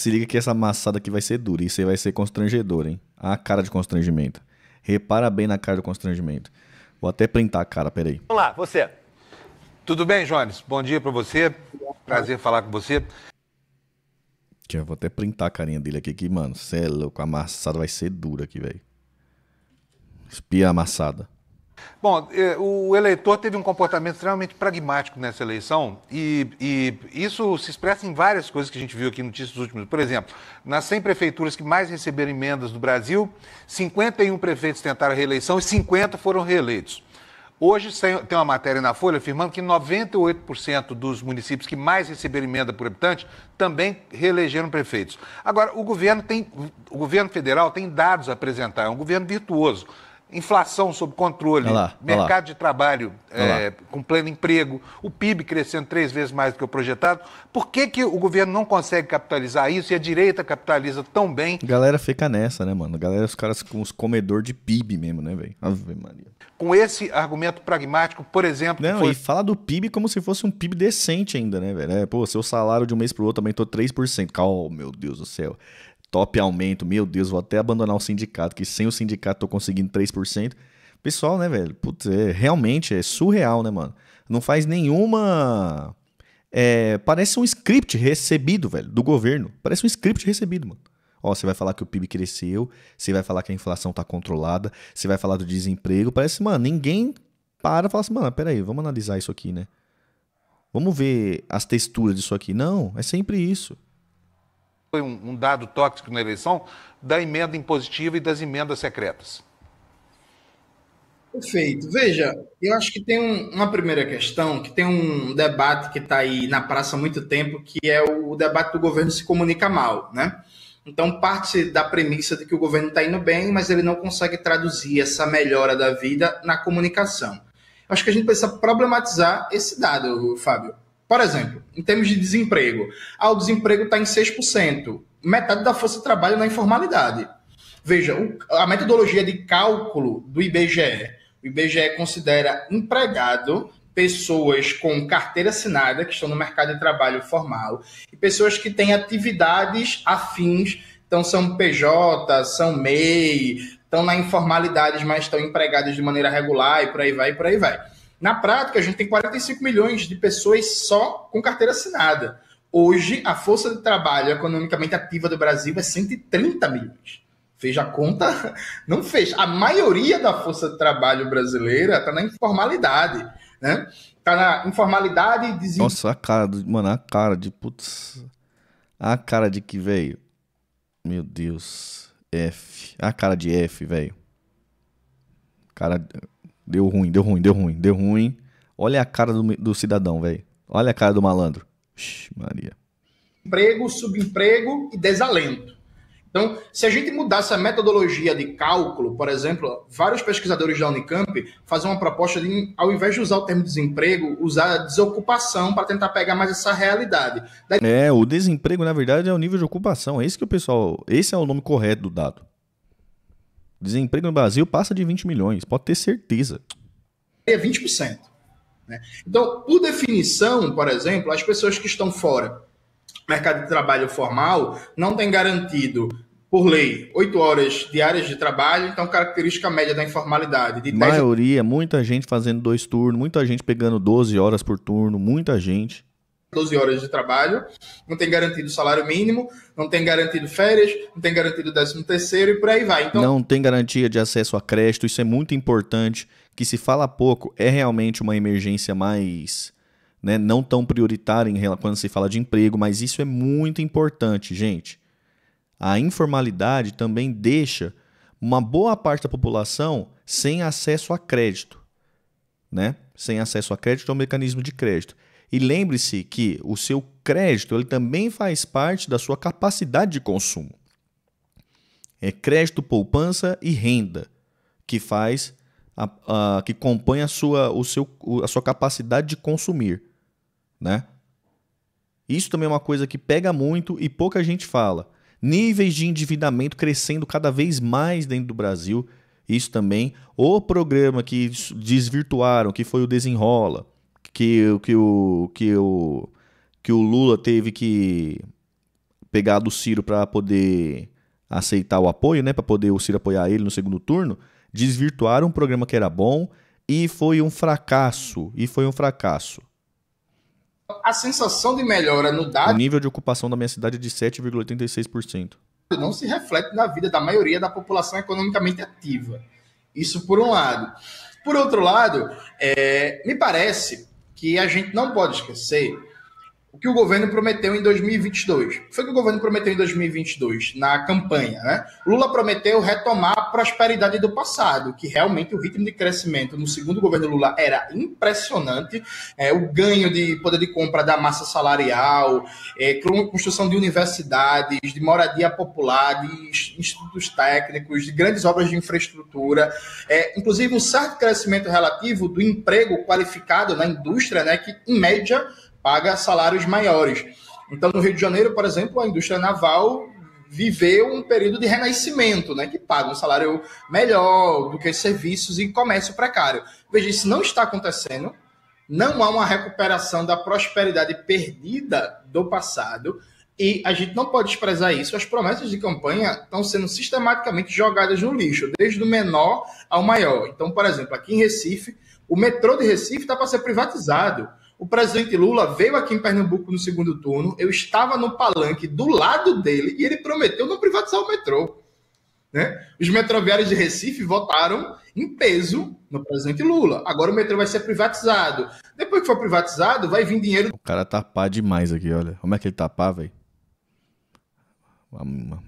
liga que essa amassada aqui vai ser dura. Isso aí vai ser constrangedor, hein? A cara de constrangimento. Repara bem na cara do constrangimento. Vou até printar a cara, peraí. Vamos lá, você. Tudo bem, Jones? Bom dia para você. Prazer falar com você. Eu vou até printar a carinha dele aqui, que, mano, cê é louco. A amassada vai ser dura aqui, velho. Espia amassada. Bom, o eleitor teve um comportamento extremamente pragmático nessa eleição e isso se expressa em várias coisas que a gente viu aqui no notícias dos últimos. Por exemplo, nas 100 prefeituras que mais receberam emendas do Brasil, 51 prefeitos tentaram a reeleição e 50 foram reeleitos. Hoje tem uma matéria na Folha afirmando que 98% dos municípios que mais receberam emenda por habitante também reelegeram prefeitos. Agora, o governo federal tem dados a apresentar, é um governo virtuoso. Inflação sob controle, mercado de trabalho com pleno emprego, o PIB crescendo 3 vezes mais do que o projetado. Por que o governo não consegue capitalizar isso e a direita capitaliza tão bem? A galera fica nessa, né, mano? A galera, os caras com os comedor de PIB mesmo, né, velho? Ave Maria. Com esse argumento pragmático, por exemplo... Não, e fala do PIB como se fosse um PIB decente ainda, né, velho? Pô, seu salário de um mês pro outro aumentou 3%. Oh, meu Deus do céu. Top aumento, meu Deus, vou até abandonar o sindicato, que sem o sindicato tô conseguindo 3%. Pessoal, né, velho? Putz, realmente é surreal, né, mano? Não faz nenhuma parece um script recebido, velho, do governo. Parece um script recebido, mano. Ó, você vai falar que o PIB cresceu, você vai falar que a inflação tá controlada, você vai falar do desemprego. Parece, mano, ninguém para e fala assim, mano, peraí, vamos analisar isso aqui, né? Vamos ver as texturas disso aqui. Não, é sempre isso. Foi um dado tóxico na eleição da emenda impositiva e das emendas secretas. Perfeito. Veja, eu acho que tem uma primeira questão, que tem um debate que está aí na praça há muito tempo, que é o debate do governo se comunica mal, né? Então, parte da premissa de que o governo está indo bem, mas ele não consegue traduzir essa melhora da vida na comunicação. Acho que a gente precisa problematizar esse dado, Fábio. Por exemplo, em termos de desemprego. O desemprego está em 6%. Metade da força de trabalho na informalidade. Veja, a metodologia de cálculo do IBGE. O IBGE considera empregado pessoas com carteira assinada, que estão no mercado de trabalho formal, e pessoas que têm atividades afins, então são PJ, são MEI, estão na informalidade, mas estão empregadas de maneira regular, e por aí vai, e por aí vai. Na prática, a gente tem 45 milhões de pessoas só com carteira assinada. Hoje, a força de trabalho economicamente ativa do Brasil é 130 milhões. Fez a conta? Não fez. A maioria da força de trabalho brasileira está na informalidade, né? Está na informalidade e desemprego. Nossa, a cara, mano, a cara de putz. A cara de que, velho. Meu Deus. F. A cara de F, velho. Cara, deu ruim. Olha a cara do cidadão, velho. Olha a cara do malandro. Ixi, Maria. Emprego, subemprego e desalento. Então, se a gente mudasse a metodologia de cálculo, por exemplo, vários pesquisadores da Unicamp fazem uma proposta de, ao invés de usar o termo desemprego, usar desocupação para tentar pegar mais essa realidade. O desemprego, na verdade, é o nível de ocupação. É isso que o pessoal... Esse é o nome correto do dado. Desemprego no Brasil passa de 20 milhões, pode ter certeza. É 20%. Né? Então, por definição, por exemplo, as pessoas que estão fora mercado de trabalho formal não tem garantido, por lei, 8 horas diárias de trabalho, então característica média da informalidade. De 10... Maioria, muita gente fazendo 2 turnos, muita gente pegando 12 horas por turno, muita gente. 12 horas de trabalho, não tem garantido salário mínimo, não tem garantido férias, não tem garantido 13º e por aí vai. Então... Não tem garantia de acesso a crédito, isso é muito importante, que se fala pouco, é realmente uma emergência mais... Né, não tão prioritária quando se fala de emprego, mas isso é muito importante, gente. A informalidade também deixa uma boa parte da população sem acesso a crédito, né? Sem acesso a crédito ao mecanismo de crédito. E lembre-se que o seu crédito ele também faz parte da sua capacidade de consumo. É crédito, poupança e renda que faz que compõe a sua capacidade de consumir. Né? Isso também é uma coisa que pega muito e pouca gente fala. Níveis de endividamento crescendo cada vez mais dentro do Brasil. Isso também. O programa que desvirtuaram, que foi o Desenrola, que o Lula teve que pegar do Ciro para poder aceitar o apoio, né? Para poder o Ciro apoiar ele no segundo turno. Desvirtuaram um programa que era bom e foi um fracasso. A sensação de melhora no dado... O nível de ocupação da minha cidade é de 7,86%. Não se reflete na vida da maioria da população economicamente ativa. Isso por um lado. Por outro lado, me parece que a gente não pode esquecer o que o governo prometeu em 2022. O que foi que o governo prometeu em 2022, na campanha, né? Lula prometeu retomar a prosperidade do passado, que realmente o ritmo de crescimento no segundo governo Lula era impressionante. O ganho de poder de compra da massa salarial, construção de universidades, de moradia popular, de institutos técnicos, de grandes obras de infraestrutura, inclusive um certo crescimento relativo do emprego qualificado na indústria, né, que, em média, paga salários maiores. Então, no Rio de Janeiro, por exemplo, a indústria naval viveu um período de renascimento, né, que paga um salário melhor do que serviços e comércio precário. Veja, isso não está acontecendo, não há uma recuperação da prosperidade perdida do passado e a gente não pode desprezar isso. As promessas de campanha estão sendo sistematicamente jogadas no lixo, desde o menor ao maior. Então, por exemplo, aqui em Recife, o metrô de Recife está para ser privatizado. O presidente Lula veio aqui em Pernambuco no segundo turno, eu estava no palanque do lado dele e ele prometeu não privatizar o metrô. Né? Os metroviários de Recife votaram em peso no presidente Lula. Agora o metrô vai ser privatizado. Depois que for privatizado, vai vir dinheiro... O cara tapar demais aqui, olha. Como é que ele tapar, velho?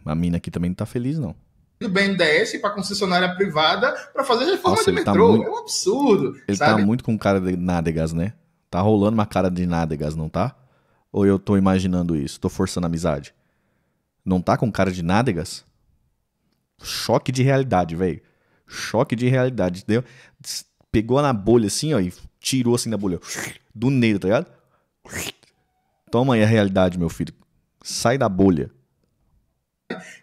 A mina aqui também não tá feliz, não. Do BNDES para concessionária privada para fazer a reforma Nossa, do ele tá metrô. muito- É um absurdo. Ele sabe? tá muito com cara de nádegas, né? Tá rolando uma cara de nádegas, não tá? Ou eu tô imaginando isso? Tô forçando a amizade? Não tá com cara de nádegas? Choque de realidade, velho. Choque de realidade. Deu, pegou na bolha assim, ó, e tirou assim da bolha. Do negro, tá ligado? Toma aí a realidade, meu filho. Sai da bolha.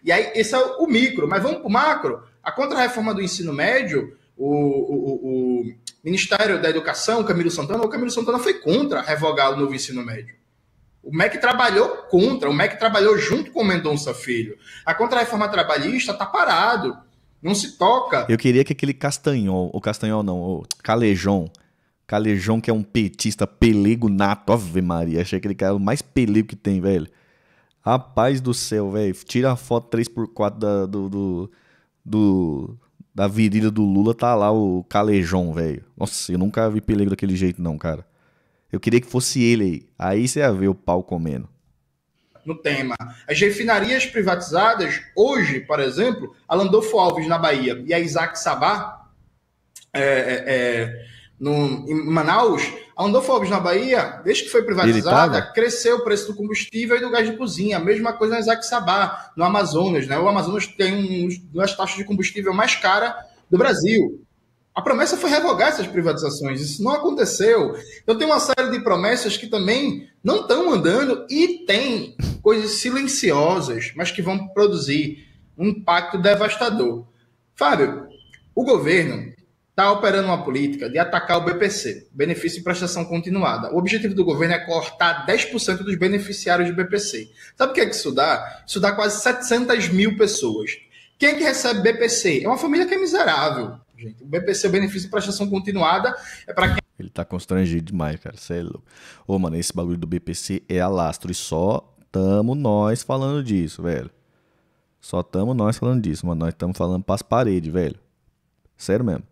E aí, esse é o micro. Mas vamos para o macro. A contra-reforma do ensino médio, o Ministério da Educação, o Camilo Santana foi contra revogar o novo ensino médio. O MEC trabalhou contra, o MEC trabalhou junto com o Mendonça Filho. A contra-reforma trabalhista está parado, não se toca. Eu queria que aquele Castanhol, o Castanhol não, o Calejão que é um petista pelego nato, Ave Maria, achei aquele cara o mais pelego que tem, velho. Rapaz do céu, velho, tira a foto 3x4 da virilha do Lula, tá lá o Calejão, velho. Nossa, eu nunca vi pelego daquele jeito não, cara. Eu queria que fosse ele aí você ia ver o pau comendo. No tema. As refinarias privatizadas, hoje, por exemplo, a Landolfo Alves na Bahia e a Isaac Sabá em Manaus, a Landolfo Alves na Bahia, desde que foi privatizada, cresceu o preço do combustível e do gás de cozinha. A mesma coisa na Isaac Sabá, no Amazonas. Né? O Amazonas tem uma das taxas de combustível mais cara do Brasil. A promessa foi revogar essas privatizações, isso não aconteceu. Então tem uma série de promessas que também não estão andando e tem coisas silenciosas, mas que vão produzir um impacto devastador. Fábio, o governo está operando uma política de atacar o BPC, benefício de prestação continuada. O objetivo do governo é cortar 10% dos beneficiários do BPC. Sabe o que é que isso dá? Isso dá quase 700 mil pessoas. Quem é que recebe BPC? É uma família que é miserável. Gente. O BPC, o benefício de prestação continuada, é para quem... Ele tá constrangido demais, cara. Cê é louco. Ô, mano, esse bagulho do BPC é alastro e só tamo nós falando disso, velho. Só tamo nós falando disso, mano. Nós tamo falando pras paredes, velho. Sério mesmo.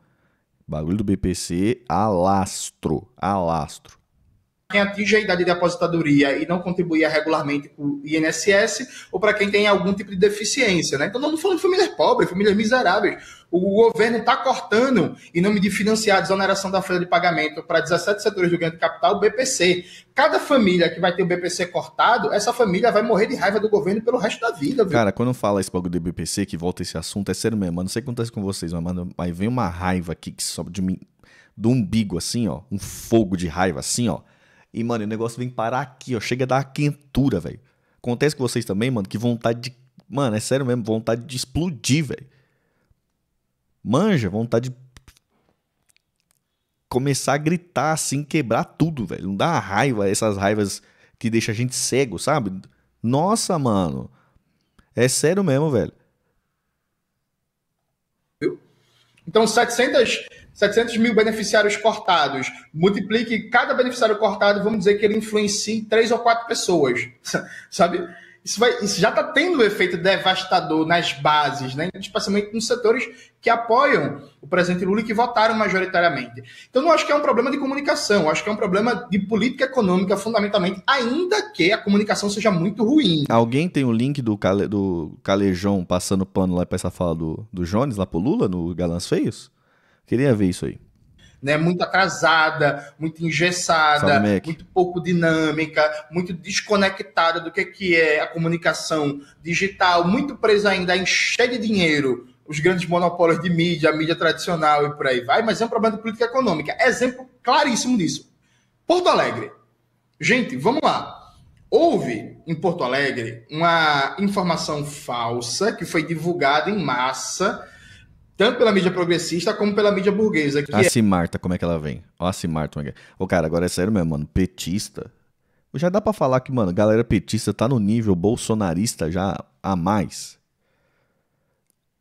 Bagulho do BPC, alastro. Alastro. Quem atinge a idade de aposentadoria e não contribuía regularmente com o INSS, ou para quem tem algum tipo de deficiência, né? Então, não estamos falando de famílias pobres, famílias miseráveis. O governo está cortando, em nome de financiar a desoneração da folha de pagamento para 17 setores do grande capital, o BPC. Cada família que vai ter o BPC cortado, essa família vai morrer de raiva do governo pelo resto da vida. Viu? Cara, quando fala esse bagulho do BPC, que volta esse assunto, é sério mesmo. Mano, não sei o que acontece com vocês, mas vem uma raiva aqui que sobe de mim, do umbigo, assim, ó. Um fogo de raiva, assim, ó. E, mano, o negócio vem parar aqui, ó. Chega a dar uma quentura, velho. Acontece com vocês também, mano, que vontade de... Mano, é sério mesmo, vontade de explodir, velho. Manja, vontade de começar a gritar assim, quebrar tudo, velho. Não dá uma raiva, essas raivas que deixam a gente cego, sabe? Nossa, mano. É sério mesmo, velho. Então, 700 mil beneficiários cortados. Multiplique cada beneficiário cortado, vamos dizer que ele influencie 3 ou 4 pessoas. Sabe? Isso já está tendo um efeito devastador nas bases, né? Especialmente nos setores que apoiam o presidente Lula e que votaram majoritariamente. Então, não acho que é um problema de comunicação, acho que é um problema de política econômica, fundamentalmente, ainda que a comunicação seja muito ruim. Alguém tem o link do Calejão passando pano lá para essa fala do Jones, lá pro Lula, no Galãs Feios? Queria ver isso aí. Né, muito atrasada, muito engessada, muito pouco dinâmica, muito desconectada do que é a comunicação digital, muito presa ainda a encher de dinheiro os grandes monopólios de mídia, a mídia tradicional e por aí vai, mas é um problema de política econômica. Exemplo claríssimo disso. Porto Alegre. Gente, vamos lá. Houve em Porto Alegre uma informação falsa que foi divulgada em massa, tanto pela mídia progressista como pela mídia burguesa. A Cimarta, como é que ela vem? Ó, a Cimarta, como é que é? Ô, cara, agora é sério mesmo, mano. Petista. Já dá pra falar que, mano, a galera petista tá no nível bolsonarista já a mais.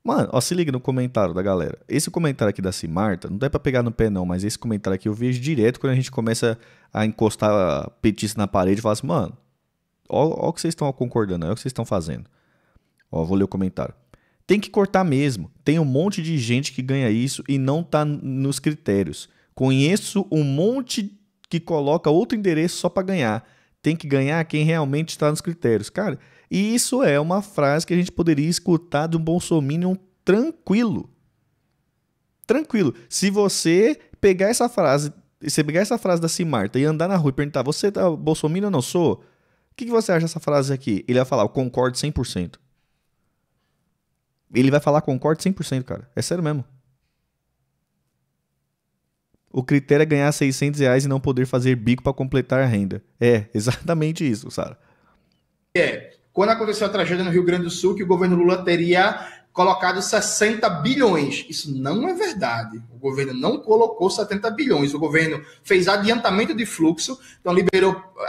Mano, ó, se liga no comentário da galera. Esse comentário aqui da Cimarta, não dá pra pegar no pé não, mas esse comentário aqui eu vejo direto quando a gente começa a encostar petista na parede e fala assim, mano, ó o que vocês estão concordando, ó o que vocês estão fazendo. Ó, vou ler o comentário. Tem que cortar mesmo. Tem um monte de gente que ganha isso e não tá nos critérios. Conheço um monte que coloca outro endereço só pra ganhar. Tem que ganhar quem realmente está nos critérios. Cara, e isso é uma frase que a gente poderia escutar de um bolsominion tranquilo. Tranquilo. Se você pegar essa frase da Cimarta e andar na rua e perguntar, você tá bolsominion ou não sou? O que você acha dessa frase aqui? Ele vai falar, eu concordo 100%. Ele vai falar, concordo 100%, cara. É sério mesmo. O critério é ganhar R$600 e não poder fazer bico para completar a renda. É, exatamente isso, Sara. Quando aconteceu a tragédia no Rio Grande do Sul, que o governo Lula teria colocado 60 bilhões. Isso não é verdade. O governo não colocou 70 bilhões. O governo fez adiantamento de fluxo, então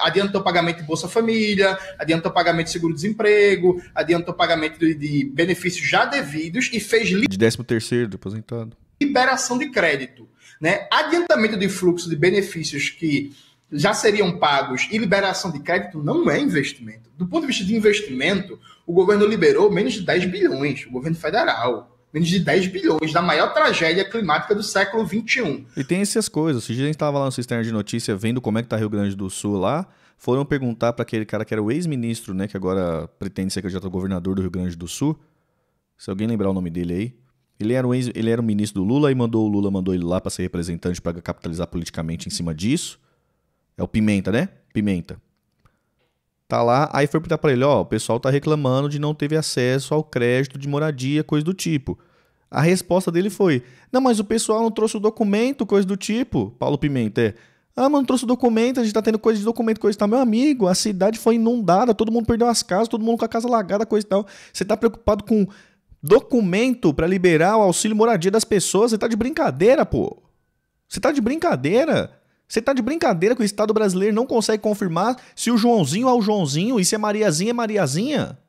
adiantou pagamento de Bolsa Família, adiantou pagamento de seguro-desemprego, adiantou pagamento de benefícios já devidos e fez de 13º do aposentado. Liberação de crédito. Né? Adiantamento de fluxo de benefícios que já seriam pagos e liberação de crédito não é investimento. Do ponto de vista de investimento, o governo liberou menos de 10 bilhões, o governo federal. Menos de 10 bilhões da maior tragédia climática do século XXI. E tem essas coisas. Se a gente estava lá no Cisterna de Notícia vendo como é que tá Rio Grande do Sul lá, foram perguntar para aquele cara que era o ex-ministro, né, que agora pretende ser candidato a governador do Rio Grande do Sul. Se alguém lembrar o nome dele aí. Ele era o ministro do Lula e o Lula mandou ele lá para ser representante para capitalizar politicamente em cima disso. É o Pimenta, né? Pimenta. Tá lá, aí foi perguntar para ele, ó, o pessoal tá reclamando de não ter acesso ao crédito de moradia, coisa do tipo. A resposta dele foi, não, mas o pessoal não trouxe o documento, coisa do tipo. Paulo Pimenta, mas não trouxe o documento, a gente tá tendo coisa de documento, coisa e tal. Meu amigo, a cidade foi inundada, todo mundo perdeu as casas, todo mundo com a casa alagada, coisa e tal. Você tá preocupado com documento para liberar o auxílio moradia das pessoas? Você tá de brincadeira, pô. Você tá de brincadeira. Você tá de brincadeira que o Estado brasileiro não consegue confirmar se o Joãozinho é o Joãozinho e se a Mariazinha é Mariazinha?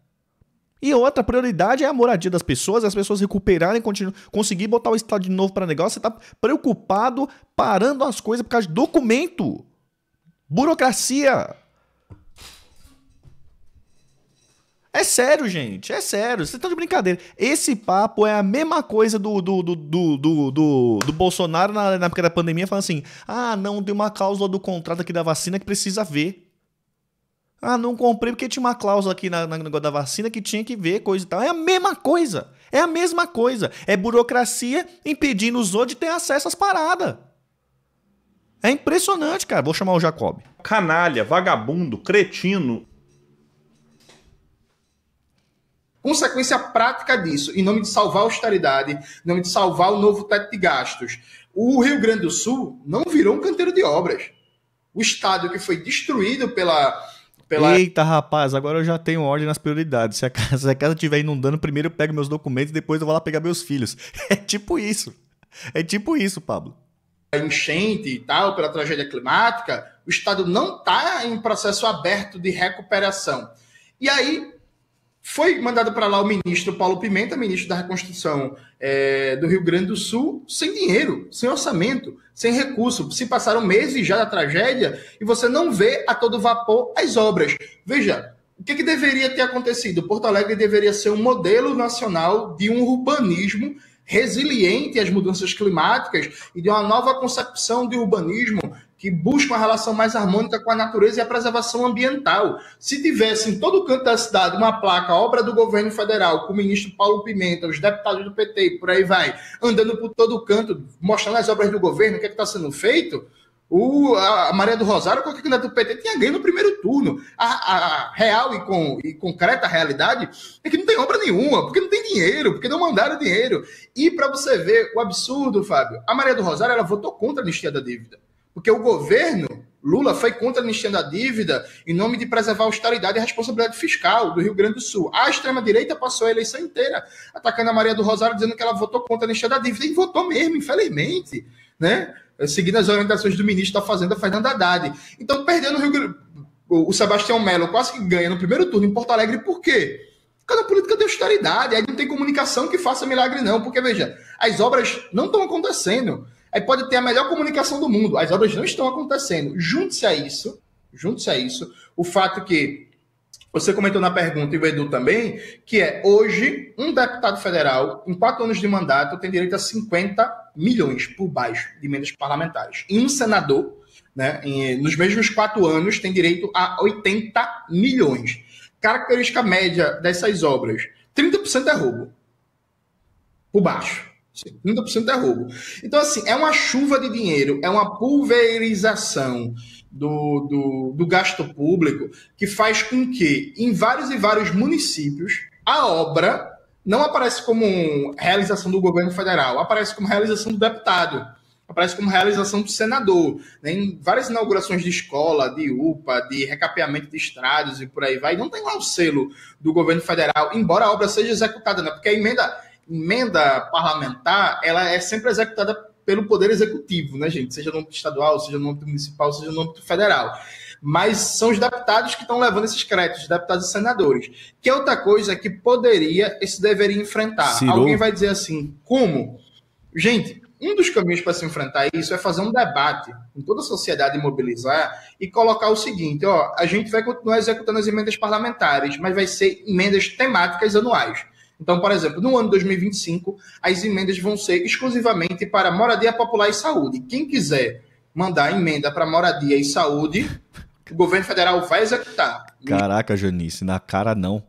E outra prioridade é a moradia das pessoas, as pessoas recuperarem, conseguir botar o Estado de novo para negócio. Você tá preocupado parando as coisas por causa de documento. Burocracia. É sério, gente. É sério. Vocês estão de brincadeira. Esse papo é a mesma coisa do Bolsonaro na época da pandemia, falando assim, não, tem uma cláusula do contrato aqui da vacina que precisa ver. Não comprei porque tinha uma cláusula aqui no negócio da vacina que tinha que ver, coisa e tal. É a mesma coisa. É a mesma coisa. É burocracia impedindo os outros de ter acesso às paradas. É impressionante, cara. Vou chamar o Jacob. Canalha, vagabundo, cretino. Consequência prática disso, em nome de salvar a austeridade, em nome de salvar o novo teto de gastos, o Rio Grande do Sul não virou um canteiro de obras. O estado que foi destruído pela... Eita, rapaz, agora eu já tenho ordem nas prioridades. Se a casa estiver inundando, primeiro eu pego meus documentos e depois eu vou lá pegar meus filhos. É tipo isso. É tipo isso, Pablo. A enchente e tal, pela tragédia climática, o estado não está em processo aberto de recuperação. E aí... foi mandado para lá o ministro Paulo Pimenta, ministro da Reconstrução do Rio Grande do Sul, sem dinheiro, sem orçamento, sem recurso. Se passaram meses já da tragédia e você não vê a todo vapor as obras. Veja, o que deveria ter acontecido? Porto Alegre deveria ser um modelo nacional de um urbanismo resiliente às mudanças climáticas e de uma nova concepção de urbanismo que busca uma relação mais harmônica com a natureza e a preservação ambiental. Se tivesse em todo canto da cidade uma placa, obra do governo federal, com o ministro Paulo Pimenta, os deputados do PT e por aí vai, andando por todo canto, mostrando as obras do governo, o que está sendo feito, a Maria do Rosário, com a candidata do PT, tinha ganho no primeiro turno. A real e concreta realidade é que não tem obra nenhuma, porque não tem dinheiro, porque não mandaram dinheiro. E para você ver o absurdo, Fábio, a Maria do Rosário ela votou contra a anistia da dívida. Porque o governo Lula foi contra a anistia da dívida em nome de preservar a austeridade e a responsabilidade fiscal do Rio Grande do Sul. A extrema-direita passou a eleição inteira atacando a Maria do Rosário, dizendo que ela votou contra a anistia da dívida. E votou mesmo, infelizmente, né? Seguindo as orientações do ministro da Fazenda, Fernando Haddad. Então, perdendo o Rio Grande, o Sebastião Melo quase que ganha no primeiro turno em Porto Alegre. Por quê? causa da política de austeridade. Aí não tem comunicação que faça milagre, não. Porque, veja, as obras não estão acontecendo. Aí pode ter a melhor comunicação do mundo. As obras não estão acontecendo. Junte-se a isso, o fato que você comentou na pergunta, e o Edu também, que é, hoje, um deputado federal, em 4 anos de mandato, tem direito a 50 milhões por baixo de emendas parlamentares. E um senador, né, nos mesmos 4 anos, tem direito a 80 milhões. Característica média dessas obras, 30% é roubo. Por baixo. 30% é roubo. Então, assim, é uma chuva de dinheiro, é uma pulverização do gasto público que faz com que, em vários e vários municípios, a obra não aparece como realização do governo federal, aparece como realização do deputado, aparece como realização do senador. Né? Em várias inaugurações de escola, de UPA, de recapeamento de estradas e por aí vai, não tem lá o selo do governo federal, embora a obra seja executada, né? Porque a emenda parlamentar, ela é sempre executada pelo Poder Executivo, né, gente? Seja no âmbito estadual, seja no âmbito municipal, seja no âmbito federal. Mas são os deputados que estão levando esses créditos, os deputados e senadores. Que é outra coisa que se deveria enfrentar. Cirou. Alguém vai dizer assim, como? Gente, um dos caminhos para se enfrentar isso é fazer um debate com toda a sociedade, mobilizar e colocar o seguinte, ó, a gente vai continuar executando as emendas parlamentares, mas vai ser emendas temáticas anuais. Então, por exemplo, no ano de 2025, as emendas vão ser exclusivamente para moradia popular e saúde. Quem quiser mandar emenda para moradia e saúde, o governo federal vai executar. Caraca, Janice, na cara não.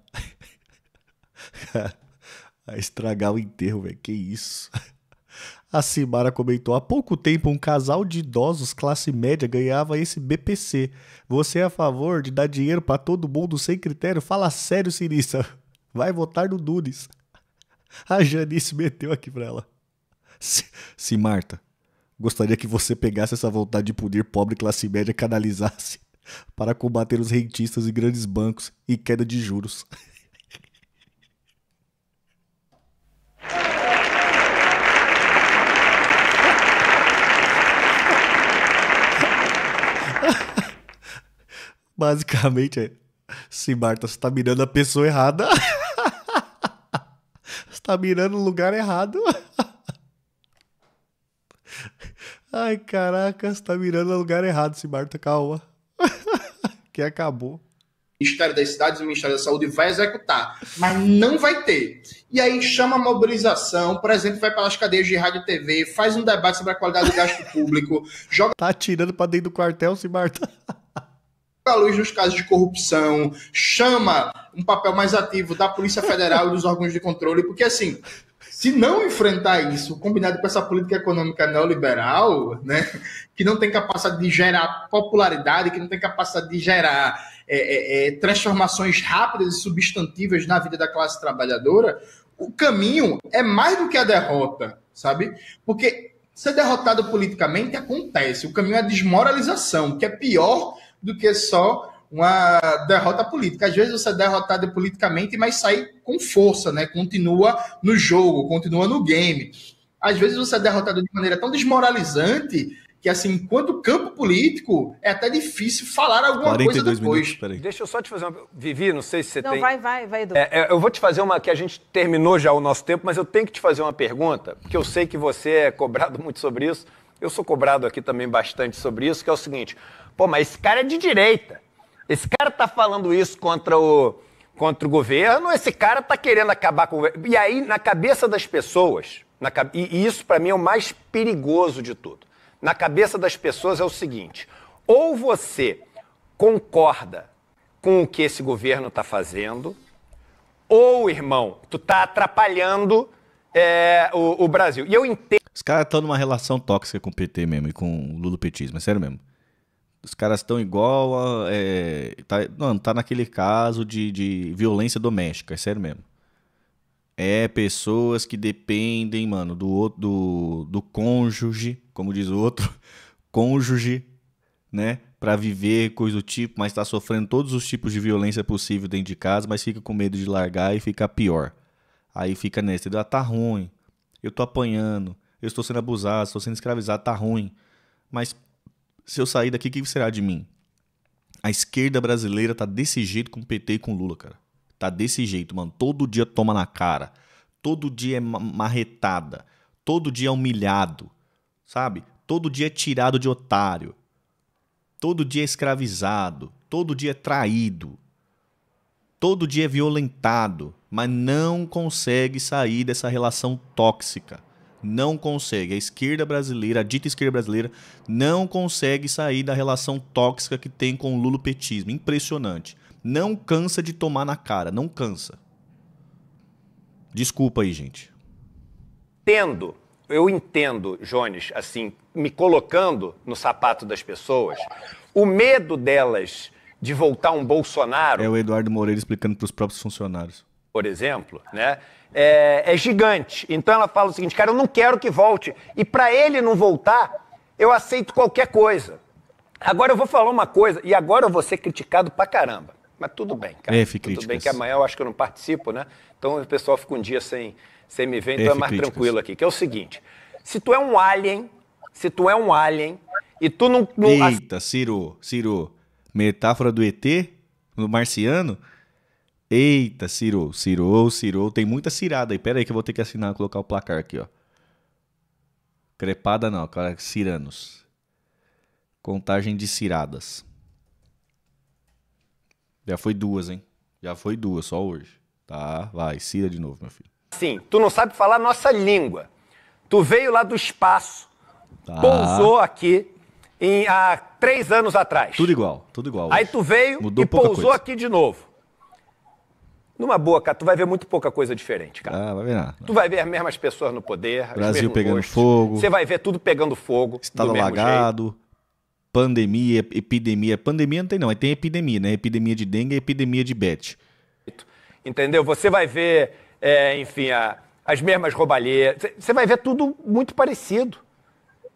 Vai estragar o enterro, velho. Que isso? A Simara comentou, há pouco tempo um casal de idosos classe média ganhava esse BPC. Você é a favor de dar dinheiro para todo mundo sem critério? Fala sério, Sinistro. Vai votar no Nunes. A Janice meteu aqui pra ela. Sim, Marta. Gostaria que você pegasse essa vontade de punir pobre classe média e canalizasse para combater os rentistas e grandes bancos e queda de juros. Basicamente é... Sim, Marta, você tá mirando a pessoa errada. Você tá mirando no lugar errado. Ai, caraca, você tá mirando no lugar errado, sim, Marta, calma. Que acabou. O Ministério das Cidades e o Ministério da Saúde vai executar, mas não vai ter. E aí chama a mobilização, por exemplo, vai para as cadeias de rádio e TV, faz um debate sobre a qualidade do gasto público, joga Tá atirando pra dentro do quartel, sim, Marta. a luz nos casos de corrupção, chama um papel mais ativo da Polícia Federal e dos órgãos de controle, porque assim, se não enfrentar isso, combinado com essa política econômica neoliberal, né, que não tem capacidade de gerar popularidade, que não tem capacidade de gerar transformações rápidas e substantivas na vida da classe trabalhadora, o caminho é mais do que a derrota, sabe? Porque ser derrotado politicamente acontece, o caminho é a desmoralização, que é pior do que só uma derrota política. Às vezes você é derrotado politicamente, mas sai com força, né? Continua no jogo, continua no game. Às vezes você é derrotado de maneira tão desmoralizante que, assim, enquanto campo político, é até difícil falar alguma coisa depois. Minutos, peraí. Deixa eu só te fazer uma... Vivi, não sei se você Não, tem... vai, Edu. Eu vou te fazer uma que a gente terminou já o nosso tempo, mas eu tenho que te fazer uma pergunta, porque eu sei que você é cobrado muito sobre isso. Eu sou cobrado aqui também bastante sobre isso, que é o seguinte... Pô, mas esse cara é de direita. Esse cara tá falando isso contra o governo, esse cara tá querendo acabar com o governo. E aí, na cabeça das pessoas, e isso para mim é o mais perigoso de tudo, na cabeça das pessoas é o seguinte, ou você concorda com o que esse governo está fazendo, ou, irmão, tu tá atrapalhando o Brasil. E eu entendo... Os caras estão numa relação tóxica com o PT mesmo e com o lulopetismo, é sério mesmo. Os caras estão igual tá naquele caso de violência doméstica, é sério mesmo. É pessoas que dependem, mano, do cônjuge, como diz o outro, cônjuge, né? Pra viver, coisa do tipo, mas tá sofrendo todos os tipos de violência possível dentro de casa, mas fica com medo de largar e fica pior. Aí fica nessa, entendeu? Tá ruim, eu tô apanhando, eu estou sendo abusado, estou sendo escravizado, tá ruim. Mas se eu sair daqui, o que será de mim? A esquerda brasileira tá desse jeito com o PT e com o Lula, cara. Tá desse jeito, mano. Todo dia toma na cara. Todo dia é marretada. Todo dia é humilhado. Sabe? Todo dia é tirado de otário. Todo dia é escravizado. Todo dia é traído. Todo dia é violentado. Mas não consegue sair dessa relação tóxica. Não consegue. A esquerda brasileira, a dita esquerda brasileira, não consegue sair da relação tóxica que tem com o lulopetismo. Impressionante. Não cansa de tomar na cara. Não cansa. Desculpa aí, gente. Eu entendo, Jones, assim, me colocando no sapato das pessoas, o medo delas de voltar um Bolsonaro... É o Eduardo Moreira explicando para os próprios funcionários. Por exemplo, né? É gigante. Então ela fala o seguinte, cara, eu não quero que volte. E para ele não voltar, eu aceito qualquer coisa. Agora eu vou falar uma coisa, e agora eu vou ser criticado pra caramba. Mas tudo bem, cara. Tudo bem que amanhã eu acho que eu não participo, né? Então o pessoal fica um dia sem me ver, então é mais tranquilo aqui. Que é o seguinte, se tu é um alien e tu não... Eita, Ciro, metáfora do ET, no marciano? Eita, Ciro, tem muita cirada aí. Pera aí que eu vou ter que assinar, colocar o placar aqui, ó. Crepada não, cara, ciranos. Contagem de ciradas. Já foi 2, hein? Já foi 2, só hoje. Tá, vai, cira de novo, meu filho. Sim, tu não sabe falar nossa língua. Tu veio lá do espaço, pousou aqui há 3 anos atrás. Tudo igual. Aí tu veio e pousou aqui de novo. Numa boa, cara, tu vai ver muito pouca coisa diferente, cara. Vai ver nada. Tu vai ver as mesmas pessoas no poder, Brasil pegando fogo. Você vai ver tudo pegando fogo. Estado alagado, pandemia, epidemia. Pandemia não tem não, aí tem epidemia, né? Epidemia de dengue e epidemia de Bete. Entendeu? Você vai ver, enfim, as mesmas roubalheiras. Você vai ver tudo muito parecido.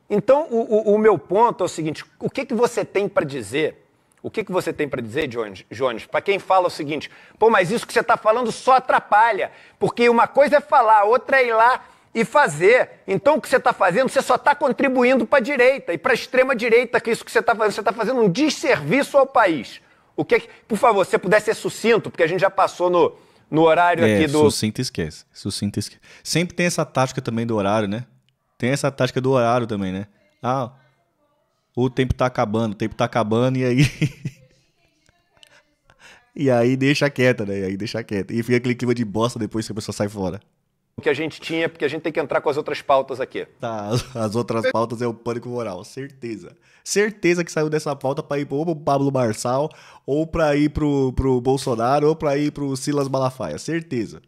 Então, o meu ponto é o seguinte, o que você tem para dizer? O que você tem para dizer, Jones? Para quem fala o seguinte, pô, mas isso que você está falando só atrapalha, porque uma coisa é falar, outra é ir lá e fazer. Então, o que você está fazendo, você só está contribuindo para a direita e para a extrema-direita, que isso que você está fazendo um desserviço ao país. Por favor, se você puder ser sucinto, porque a gente já passou no horário aqui do... Sucinto esquece. Sempre tem essa tática também do horário, né? Tem essa tática do horário também, né? O tempo tá acabando e aí... e aí deixa quieta, né? E fica aquele clima de bosta depois que a pessoa sai fora. O que a gente tinha, porque a gente tem que entrar com as outras pautas aqui. Tá, as outras pautas é o pânico moral, certeza. Certeza que saiu dessa pauta pra ir ou pro Pablo Marçal, ou pra ir pro Bolsonaro, ou pra ir pro Silas Malafaia, certeza.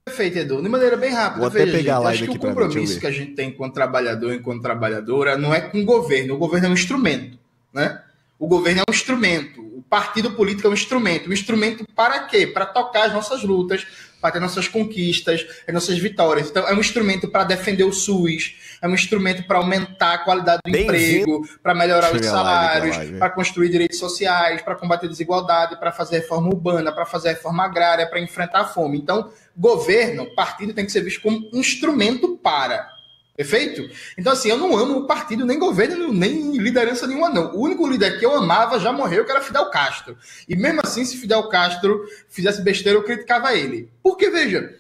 Perfeito, Edu. De maneira bem rápida. Vou até pegar a live aqui pra mim. Acho que o compromisso que a gente tem enquanto trabalhador, enquanto trabalhadora, não é com o governo. O governo é um instrumento, né? O governo é um instrumento. O partido político é um instrumento. Um instrumento para quê? Para tocar as nossas lutas, para ter nossas conquistas, as nossas vitórias. Então, é um instrumento para defender o SUS, é um instrumento para aumentar a qualidade do emprego, para melhorar os salários, para construir direitos sociais, para combater a desigualdade, para fazer reforma urbana, para fazer reforma agrária, para enfrentar a fome. Então, governo, partido tem que ser visto como um instrumento para. Perfeito? Então, assim, eu não amo o partido, nem governo, nem liderança nenhuma, não. O único líder que eu amava já morreu, que era Fidel Castro. E mesmo assim, se Fidel Castro fizesse besteira, eu criticava ele. Porque, veja,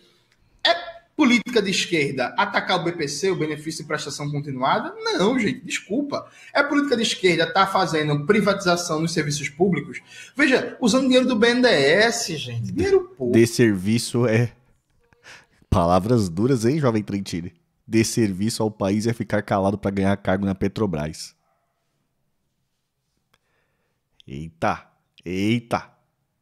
é política de esquerda atacar o BPC, o benefício de prestação continuada? Não, gente, desculpa. É política de esquerda estar fazendo privatização nos serviços públicos? Veja, usando dinheiro do BNDES, gente, dinheiro público. De serviço é... Palavras duras, hein, jovem Trentini? De serviço ao país é ficar calado para ganhar cargo na Petrobras. Eita.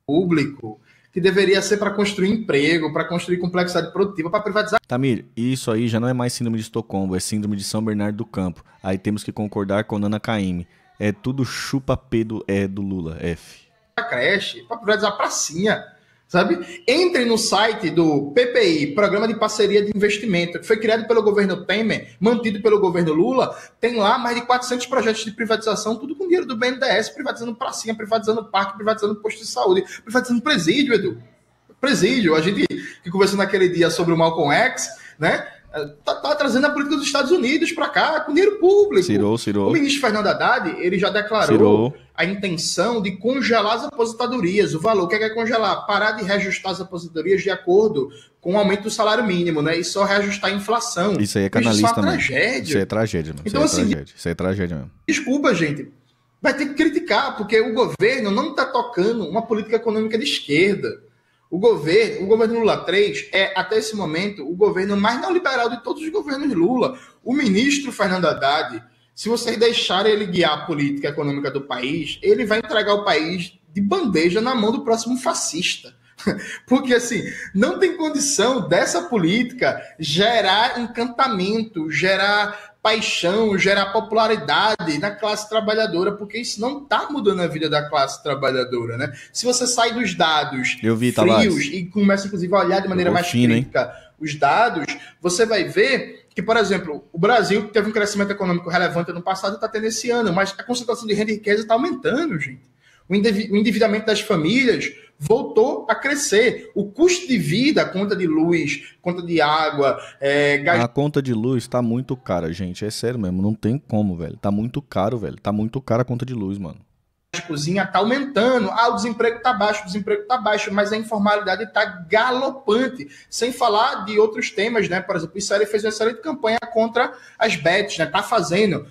Público, que deveria ser para construir emprego, para construir complexidade produtiva, para privatizar. Tamir, isso aí já não é mais síndrome de Estocolmo, é síndrome de São Bernardo do Campo. Aí temos que concordar com Nana Caymmi. É tudo chupa-pé do Lula, F. A creche, para privatizar a pracinha. Sabe? Entre no site do PPI, Programa de Parceria de Investimento, que foi criado pelo governo Temer, mantido pelo governo Lula. Tem lá mais de 400 projetos de privatização, tudo com dinheiro do BNDES, privatizando pracinha, privatizando parque, privatizando posto de saúde, privatizando presídio, Edu. Presídio. A gente que conversou naquele dia sobre o Malcolm X, né? Tá trazendo a política dos Estados Unidos para cá com dinheiro público. Cirou. O ministro Fernando Haddad, ele já declarou a intenção de congelar as aposentadorias. O valor, o que é congelar? Parar de reajustar as aposentadorias de acordo com o aumento do salário mínimo, né? E só reajustar a inflação. Isso aí é canalista, mano. Isso é tragédia, mano. Então, Isso é tragédia mesmo. Desculpa, gente. Vai ter que criticar, porque o governo não está tocando uma política econômica de esquerda. O governo Lula III é, até esse momento, o governo mais neoliberal de todos os governos Lula. O ministro Fernando Haddad, se vocês deixarem ele guiar a política econômica do país, ele vai entregar o país de bandeja na mão do próximo fascista. Porque, assim, não tem condição dessa política gerar encantamento, gerar paixão, gerar popularidade na classe trabalhadora, porque isso não está mudando a vida da classe trabalhadora, né? Se você sai dos dados frios e começa, inclusive, a olhar de maneira mais crítica os dados, você vai ver que, por exemplo, o Brasil teve um crescimento econômico relevante ano passado e está tendo esse ano, mas a concentração de renda e riqueza está aumentando, gente. O endividamento das famílias voltou a crescer. O custo de vida, conta de luz, conta de água, gás... A conta de luz tá muito cara, gente. É sério mesmo, não tem como, velho. Tá muito caro, velho. Tá muito cara a conta de luz, mano. A cozinha tá aumentando. O desemprego tá baixo, mas a informalidade tá galopante. Sem falar de outros temas, né? Por exemplo, o Israel fez uma excelente campanha contra as bets, né? Tá fazendo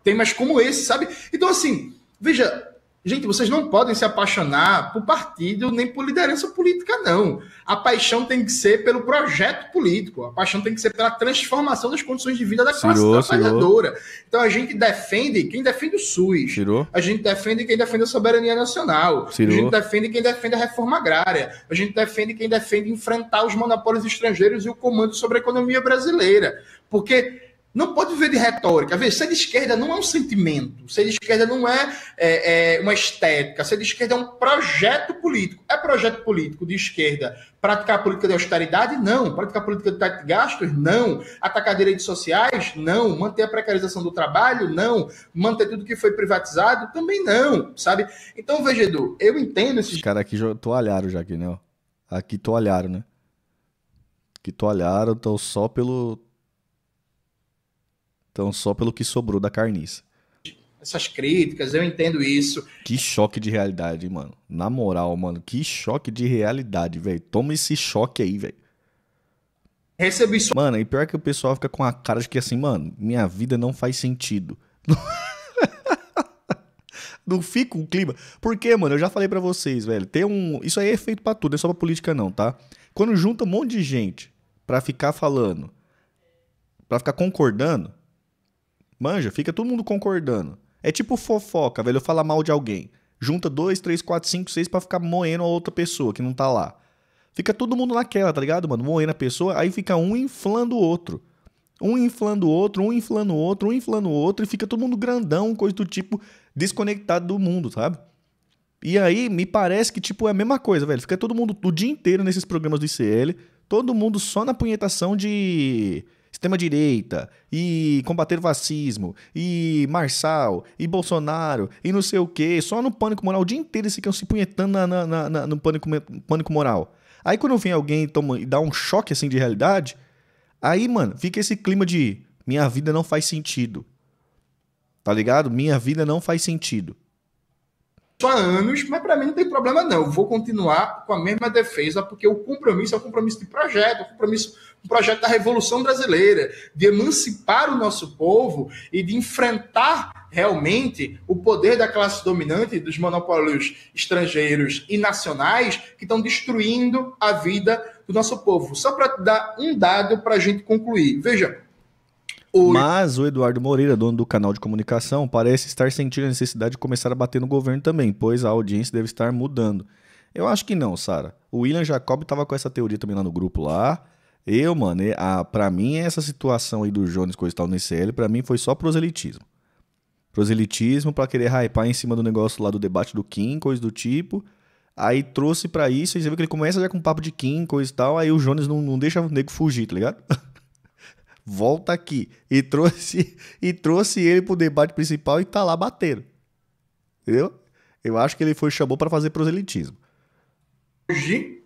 temas como esse, sabe? Então, assim, veja... Gente, vocês não podem se apaixonar por partido nem por liderança política, não. A paixão tem que ser pelo projeto político. A paixão tem que ser pela transformação das condições de vida da classe trabalhadora. Então a gente defende quem defende o SUS. A gente defende quem defende a soberania nacional. A gente defende quem defende a reforma agrária. A gente defende quem defende enfrentar os monopólios estrangeiros e o comando sobre a economia brasileira. Porque... não pode viver de retórica. Veja, ser de esquerda não é um sentimento. Ser de esquerda não é uma estética. Ser de esquerda é um projeto político. É projeto político de esquerda praticar a política de austeridade? Não. Praticar a política de teto de gastos? Não. Atacar direitos sociais? Não. Manter a precarização do trabalho? Não. Manter tudo que foi privatizado? Também não, sabe? Então, veja, Edu, eu entendo esses... Os caras aqui toalharam já aqui, né? Aqui toalharam, né? Aqui toalharam, estão só pelo que sobrou da carniça. Essas críticas, eu entendo isso. Que choque de realidade, mano. Na moral, mano, que choque de realidade, velho. Toma esse choque aí, velho. Recebi isso. Mano, e pior que o pessoal fica com a cara de que assim, mano, minha vida não faz sentido. Não fica um clima. Porque, mano, eu já falei pra vocês, velho. Isso aí é feito pra tudo, não é só pra política não, tá? Quando junta um monte de gente pra ficar falando, pra ficar concordando, manja, fica todo mundo concordando. É tipo fofoca, velho, eu falar mal de alguém. Junta 2, 3, 4, 5, 6 pra ficar moendo a outra pessoa que não tá lá. Fica todo mundo naquela, tá ligado, mano? Moendo a pessoa, aí fica um inflando o outro. Um inflando o outro, um inflando o outro, um inflando o outro, e fica todo mundo grandão, coisa do tipo, desconectado do mundo, sabe? E aí, me parece que, tipo, é a mesma coisa, velho. Fica todo mundo o dia inteiro nesses programas do ICL, todo mundo só na punhetação de... extrema-direita, e combater o fascismo, e Marçal, e Bolsonaro, e não sei o quê, só no pânico moral, o dia inteiro eles ficam se punhetando no pânico moral. Aí quando vem alguém e dá um choque assim de realidade, aí, mano, fica esse clima de minha vida não faz sentido. Tá ligado? Minha vida não faz sentido. Há anos, mas para mim não tem problema não. Eu vou continuar com a mesma defesa, porque o compromisso é um compromisso de projeto, um projeto da Revolução Brasileira, de emancipar o nosso povo e de enfrentar realmente o poder da classe dominante, dos monopólios estrangeiros e nacionais que estão destruindo a vida do nosso povo. Só para dar um dado para a gente concluir. Veja, mas o Eduardo Moreira, dono do canal de comunicação, parece estar sentindo a necessidade de começar a bater no governo também, pois a audiência deve estar mudando. Eu acho que não, Sara. O William Jacob tava com essa teoria também lá no grupo lá. Mano, pra mim essa situação aí do Jones, coisa e tal, no ICL, pra mim foi só proselitismo. Proselitismo pra querer hypar em cima do negócio lá do debate do Kim, coisa do tipo. Aí trouxe pra isso, e você vê que ele começa já com papo de Kim, coisa e tal, aí o Jones não deixa o nego fugir, tá ligado? Volta aqui. E trouxe ele pro debate principal e tá lá batendo. Entendeu? Eu acho que ele chamou pra fazer proselitismo.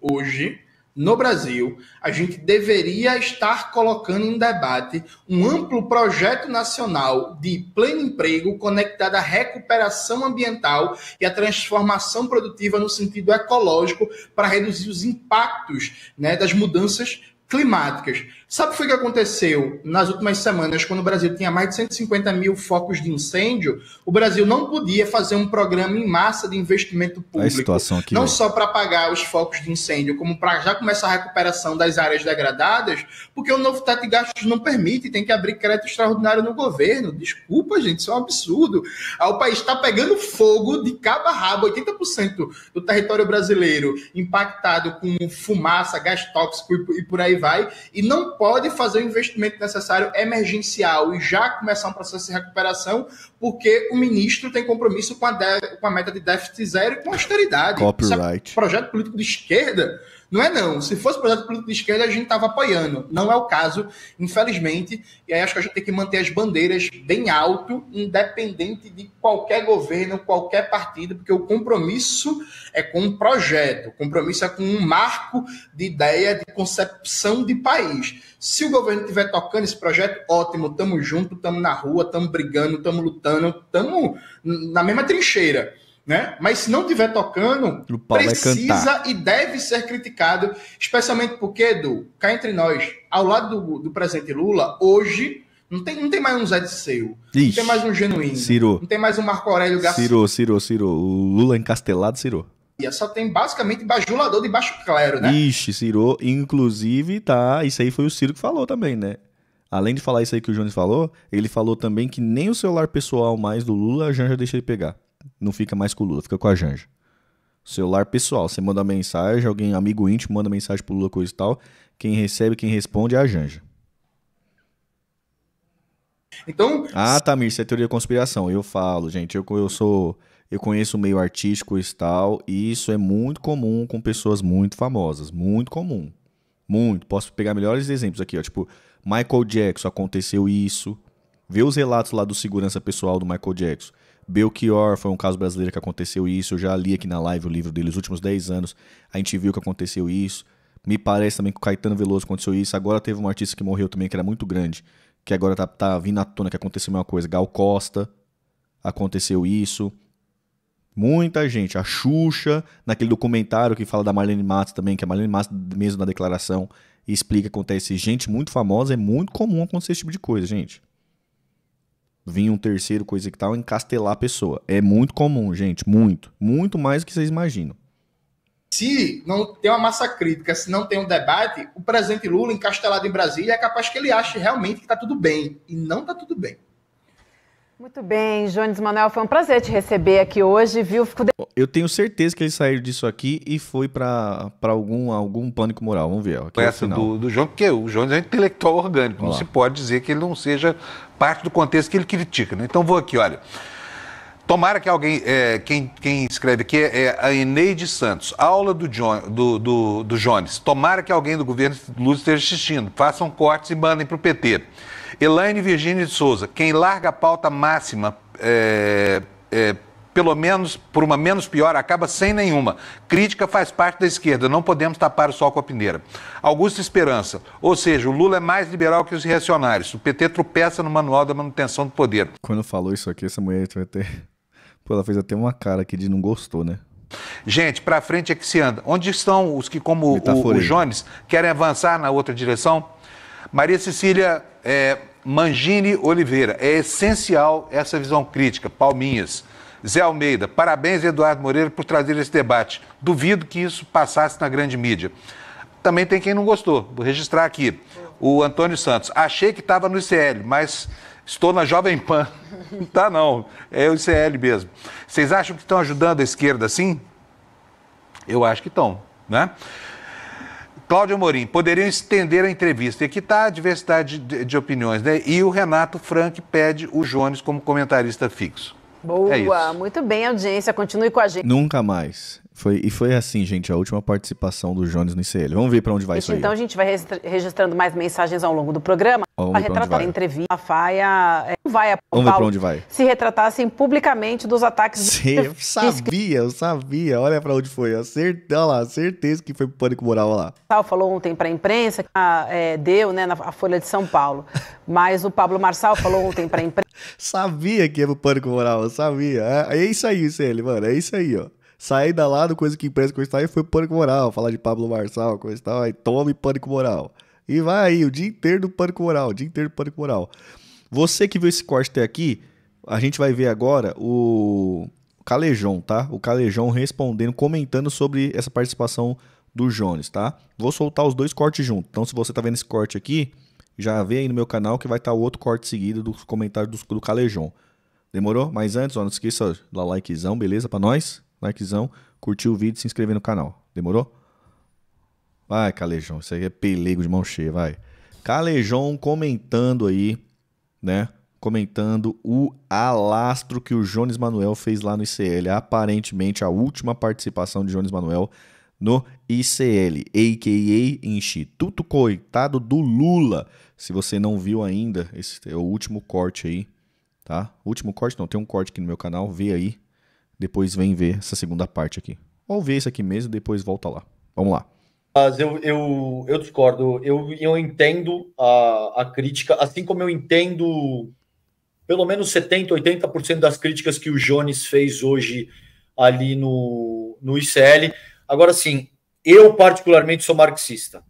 Hoje, no Brasil, a gente deveria estar colocando em debate um amplo projeto nacional de pleno emprego conectado à recuperação ambiental e à transformação produtiva no sentido ecológico para reduzir os impactos, né, das mudanças climáticas. Sabe o que foi que aconteceu nas últimas semanas, quando o Brasil tinha mais de 150 mil focos de incêndio? O Brasil não podia fazer um programa em massa de investimento público, aqui, não só para apagar os focos de incêndio, como para já começar a recuperação das áreas degradadas, porque o novo teto de gastos não permite, tem que abrir crédito extraordinário no governo. Desculpa, gente, isso é um absurdo. O país está pegando fogo de cabo a rabo, 80% do território brasileiro impactado com fumaça, gás tóxico e por aí vai, e não pode fazer o investimento necessário emergencial e já começar um processo de recuperação, porque o ministro tem compromisso com a meta de déficit zero e com austeridade. Copyright. Isso é projeto político de esquerda? Não é não. Se fosse projeto político de esquerda, a gente estava apoiando. Não é o caso, infelizmente. E aí acho que a gente tem que manter as bandeiras bem alto, independente de qualquer governo, qualquer partido, porque o compromisso é com um projeto, o compromisso é com um marco de ideia, de concepção de país. Se o governo estiver tocando esse projeto, ótimo, estamos juntos, estamos na rua, estamos brigando, estamos lutando, estamos na mesma trincheira. Né? Mas se não estiver tocando, precisa e deve ser criticado, especialmente porque, Edu, cá entre nós, ao lado do presidente Lula, hoje não tem mais um Zé de Seu, não tem mais um Genuíno, Ciro. Não tem mais um Marco Aurélio Garcia. Ciro, o Lula encastelado, Ciro. Só tem basicamente bajulador de baixo clero, né? Ciro, inclusive, isso aí foi o Ciro que falou também, né? Além de falar isso aí que o Jones falou, ele falou também que nem o celular pessoal mais do Lula a Janja deixa ele pegar. Não fica mais com o Lula, fica com a Janja. Celular pessoal, você manda mensagem, alguém, amigo íntimo, manda mensagem pro Lula, coisa e tal. Quem recebe, quem responde é a Janja. Então... Tamir, isso é teoria da conspiração. Eu falo, gente, eu conheço o meio artístico e tal, e isso é muito comum com pessoas muito famosas. Muito comum. Muito. Posso pegar melhores exemplos aqui, ó. Tipo, Michael Jackson, aconteceu isso. Vê os relatos lá do segurança pessoal do Michael Jackson. Belchior foi um caso brasileiro que aconteceu isso. Eu já li aqui na live o livro dele, os últimos 10 anos. A gente viu que aconteceu isso. Me parece também que o Caetano Veloso aconteceu isso. Agora teve um artista que morreu também, que era muito grande, que agora tá vindo à tona que aconteceu a mesma coisa. Gal Costa, aconteceu isso. Muita gente. A Xuxa, naquele documentário que fala da Marlene Matos também, que a Marlene Matos, mesmo na declaração, explica que acontece. Gente muito famosa, é muito comum acontecer esse tipo de coisa, gente. Vinha um terceiro, coisa que tal, encastelar a pessoa. É muito comum, gente. Muito. Muito mais do que vocês imaginam. Se não tem uma massa crítica, se não tem um debate, o presidente Lula, encastelado em Brasília, é capaz que ele ache realmente que está tudo bem. E não está tudo bem. Muito bem, Jones Manuel, foi um prazer te receber aqui hoje, viu? Eu tenho certeza que ele saiu disso aqui e foi para algum pânico moral. Vamos ver. Aqui essa do Jones, porque o Jones é intelectual orgânico, não se pode dizer que ele não seja parte do contexto que ele critica, né? Então vou aqui, olha. Tomara que alguém, quem escreve aqui é a Eneide Santos, aula do Jones. Tomara que alguém do governo Lula esteja assistindo, façam cortes e mandem para o PT. Elaine Virgínia de Souza, quem larga a pauta máxima, pelo menos por uma menos pior, acaba sem nenhuma. Crítica faz parte da esquerda, não podemos tapar o sol com a peneira. Augusto Esperança, ou seja, o Lula é mais liberal que os reacionários. O PT tropeça no manual da manutenção do poder. Quando falou isso aqui, essa mulher vai ter... Pô, ela fez até uma cara aqui de não gostou, né? Gente, pra frente é que se anda. Onde estão os que, como o Jones, querem avançar na outra direção? Maria Cecília Mangini Oliveira, é essencial essa visão crítica. Palminhas. Zé Almeida, parabéns, Eduardo Moreira, por trazer esse debate. Duvido que isso passasse na grande mídia. Também tem quem não gostou. Vou registrar aqui. O Antônio Santos. Achei que estava no ICL, mas estou na Jovem Pan. Não tá, não. É o ICL mesmo. Vocês acham que estão ajudando a esquerda assim? Eu acho que estão, né? Cláudio Amorim, poderiam estender a entrevista. E aqui está a diversidade de opiniões, né? E o Renato Frank pede o Jones como comentarista fixo. Boa, muito bem, audiência. Continue com a gente. Nunca mais. Foi assim, gente, a última participação do Jones no ICL. Vamos ver para onde vai isso aí. Então a gente vai registrando mais mensagens ao longo do programa. Para retratar a entrevista, a Faia vai a Vamos ver para onde vai. Se retratassem publicamente dos ataques. Eu sabia. Olha para onde foi. Olha lá, certeza que foi pro Pânico Moral, olha lá. Falou ontem para a imprensa, deu, né, na Folha de São Paulo. Mas o Pablo Marçal falou ontem para a imprensa. Sabia que ia pro Pânico Moral, eu sabia. É isso aí, ICL, mano, é isso aí, ó. Saí da lá do Coisa que Imprensa, coisa e tal, e foi pro Pânico Moral, falar de Pablo Marçal, coisa e tal, aí tome Pânico Moral. E vai aí, o dia inteiro do Pânico Moral, Você que viu esse corte até aqui, a gente vai ver agora o Calejão, tá? O Calejão respondendo, comentando sobre essa participação do Jones, tá? Vou soltar os dois cortes juntos. Então, se você tá vendo esse corte aqui, já vê aí no meu canal que vai estar o outro corte seguido dos comentários do Calejão. Demorou? Mas antes, ó, não esqueça da likezão, beleza? Pra nós? Likezão, curtir o vídeo e se inscrever no canal. Demorou? Vai, Calejão. Isso aí é pelego de mão cheia, vai. Calejão comentando aí, né? Comentando o alastro que o Jones Manuel fez lá no ICL. Aparentemente, a última participação de Jones Manuel no ICL, a.k.a. Instituto Coitado do Lula. Se você não viu ainda, esse é o último corte aí, tá? Último corte não, tem um corte aqui no meu canal, vê aí. Depois vem ver essa segunda parte aqui. Ou vê isso aqui mesmo, depois volta lá. Vamos lá. Mas eu discordo. Eu entendo a crítica, assim como eu entendo pelo menos 70%, 80% das críticas que o Jones fez hoje ali no ICL. Agora, sim, eu particularmente sou marxista.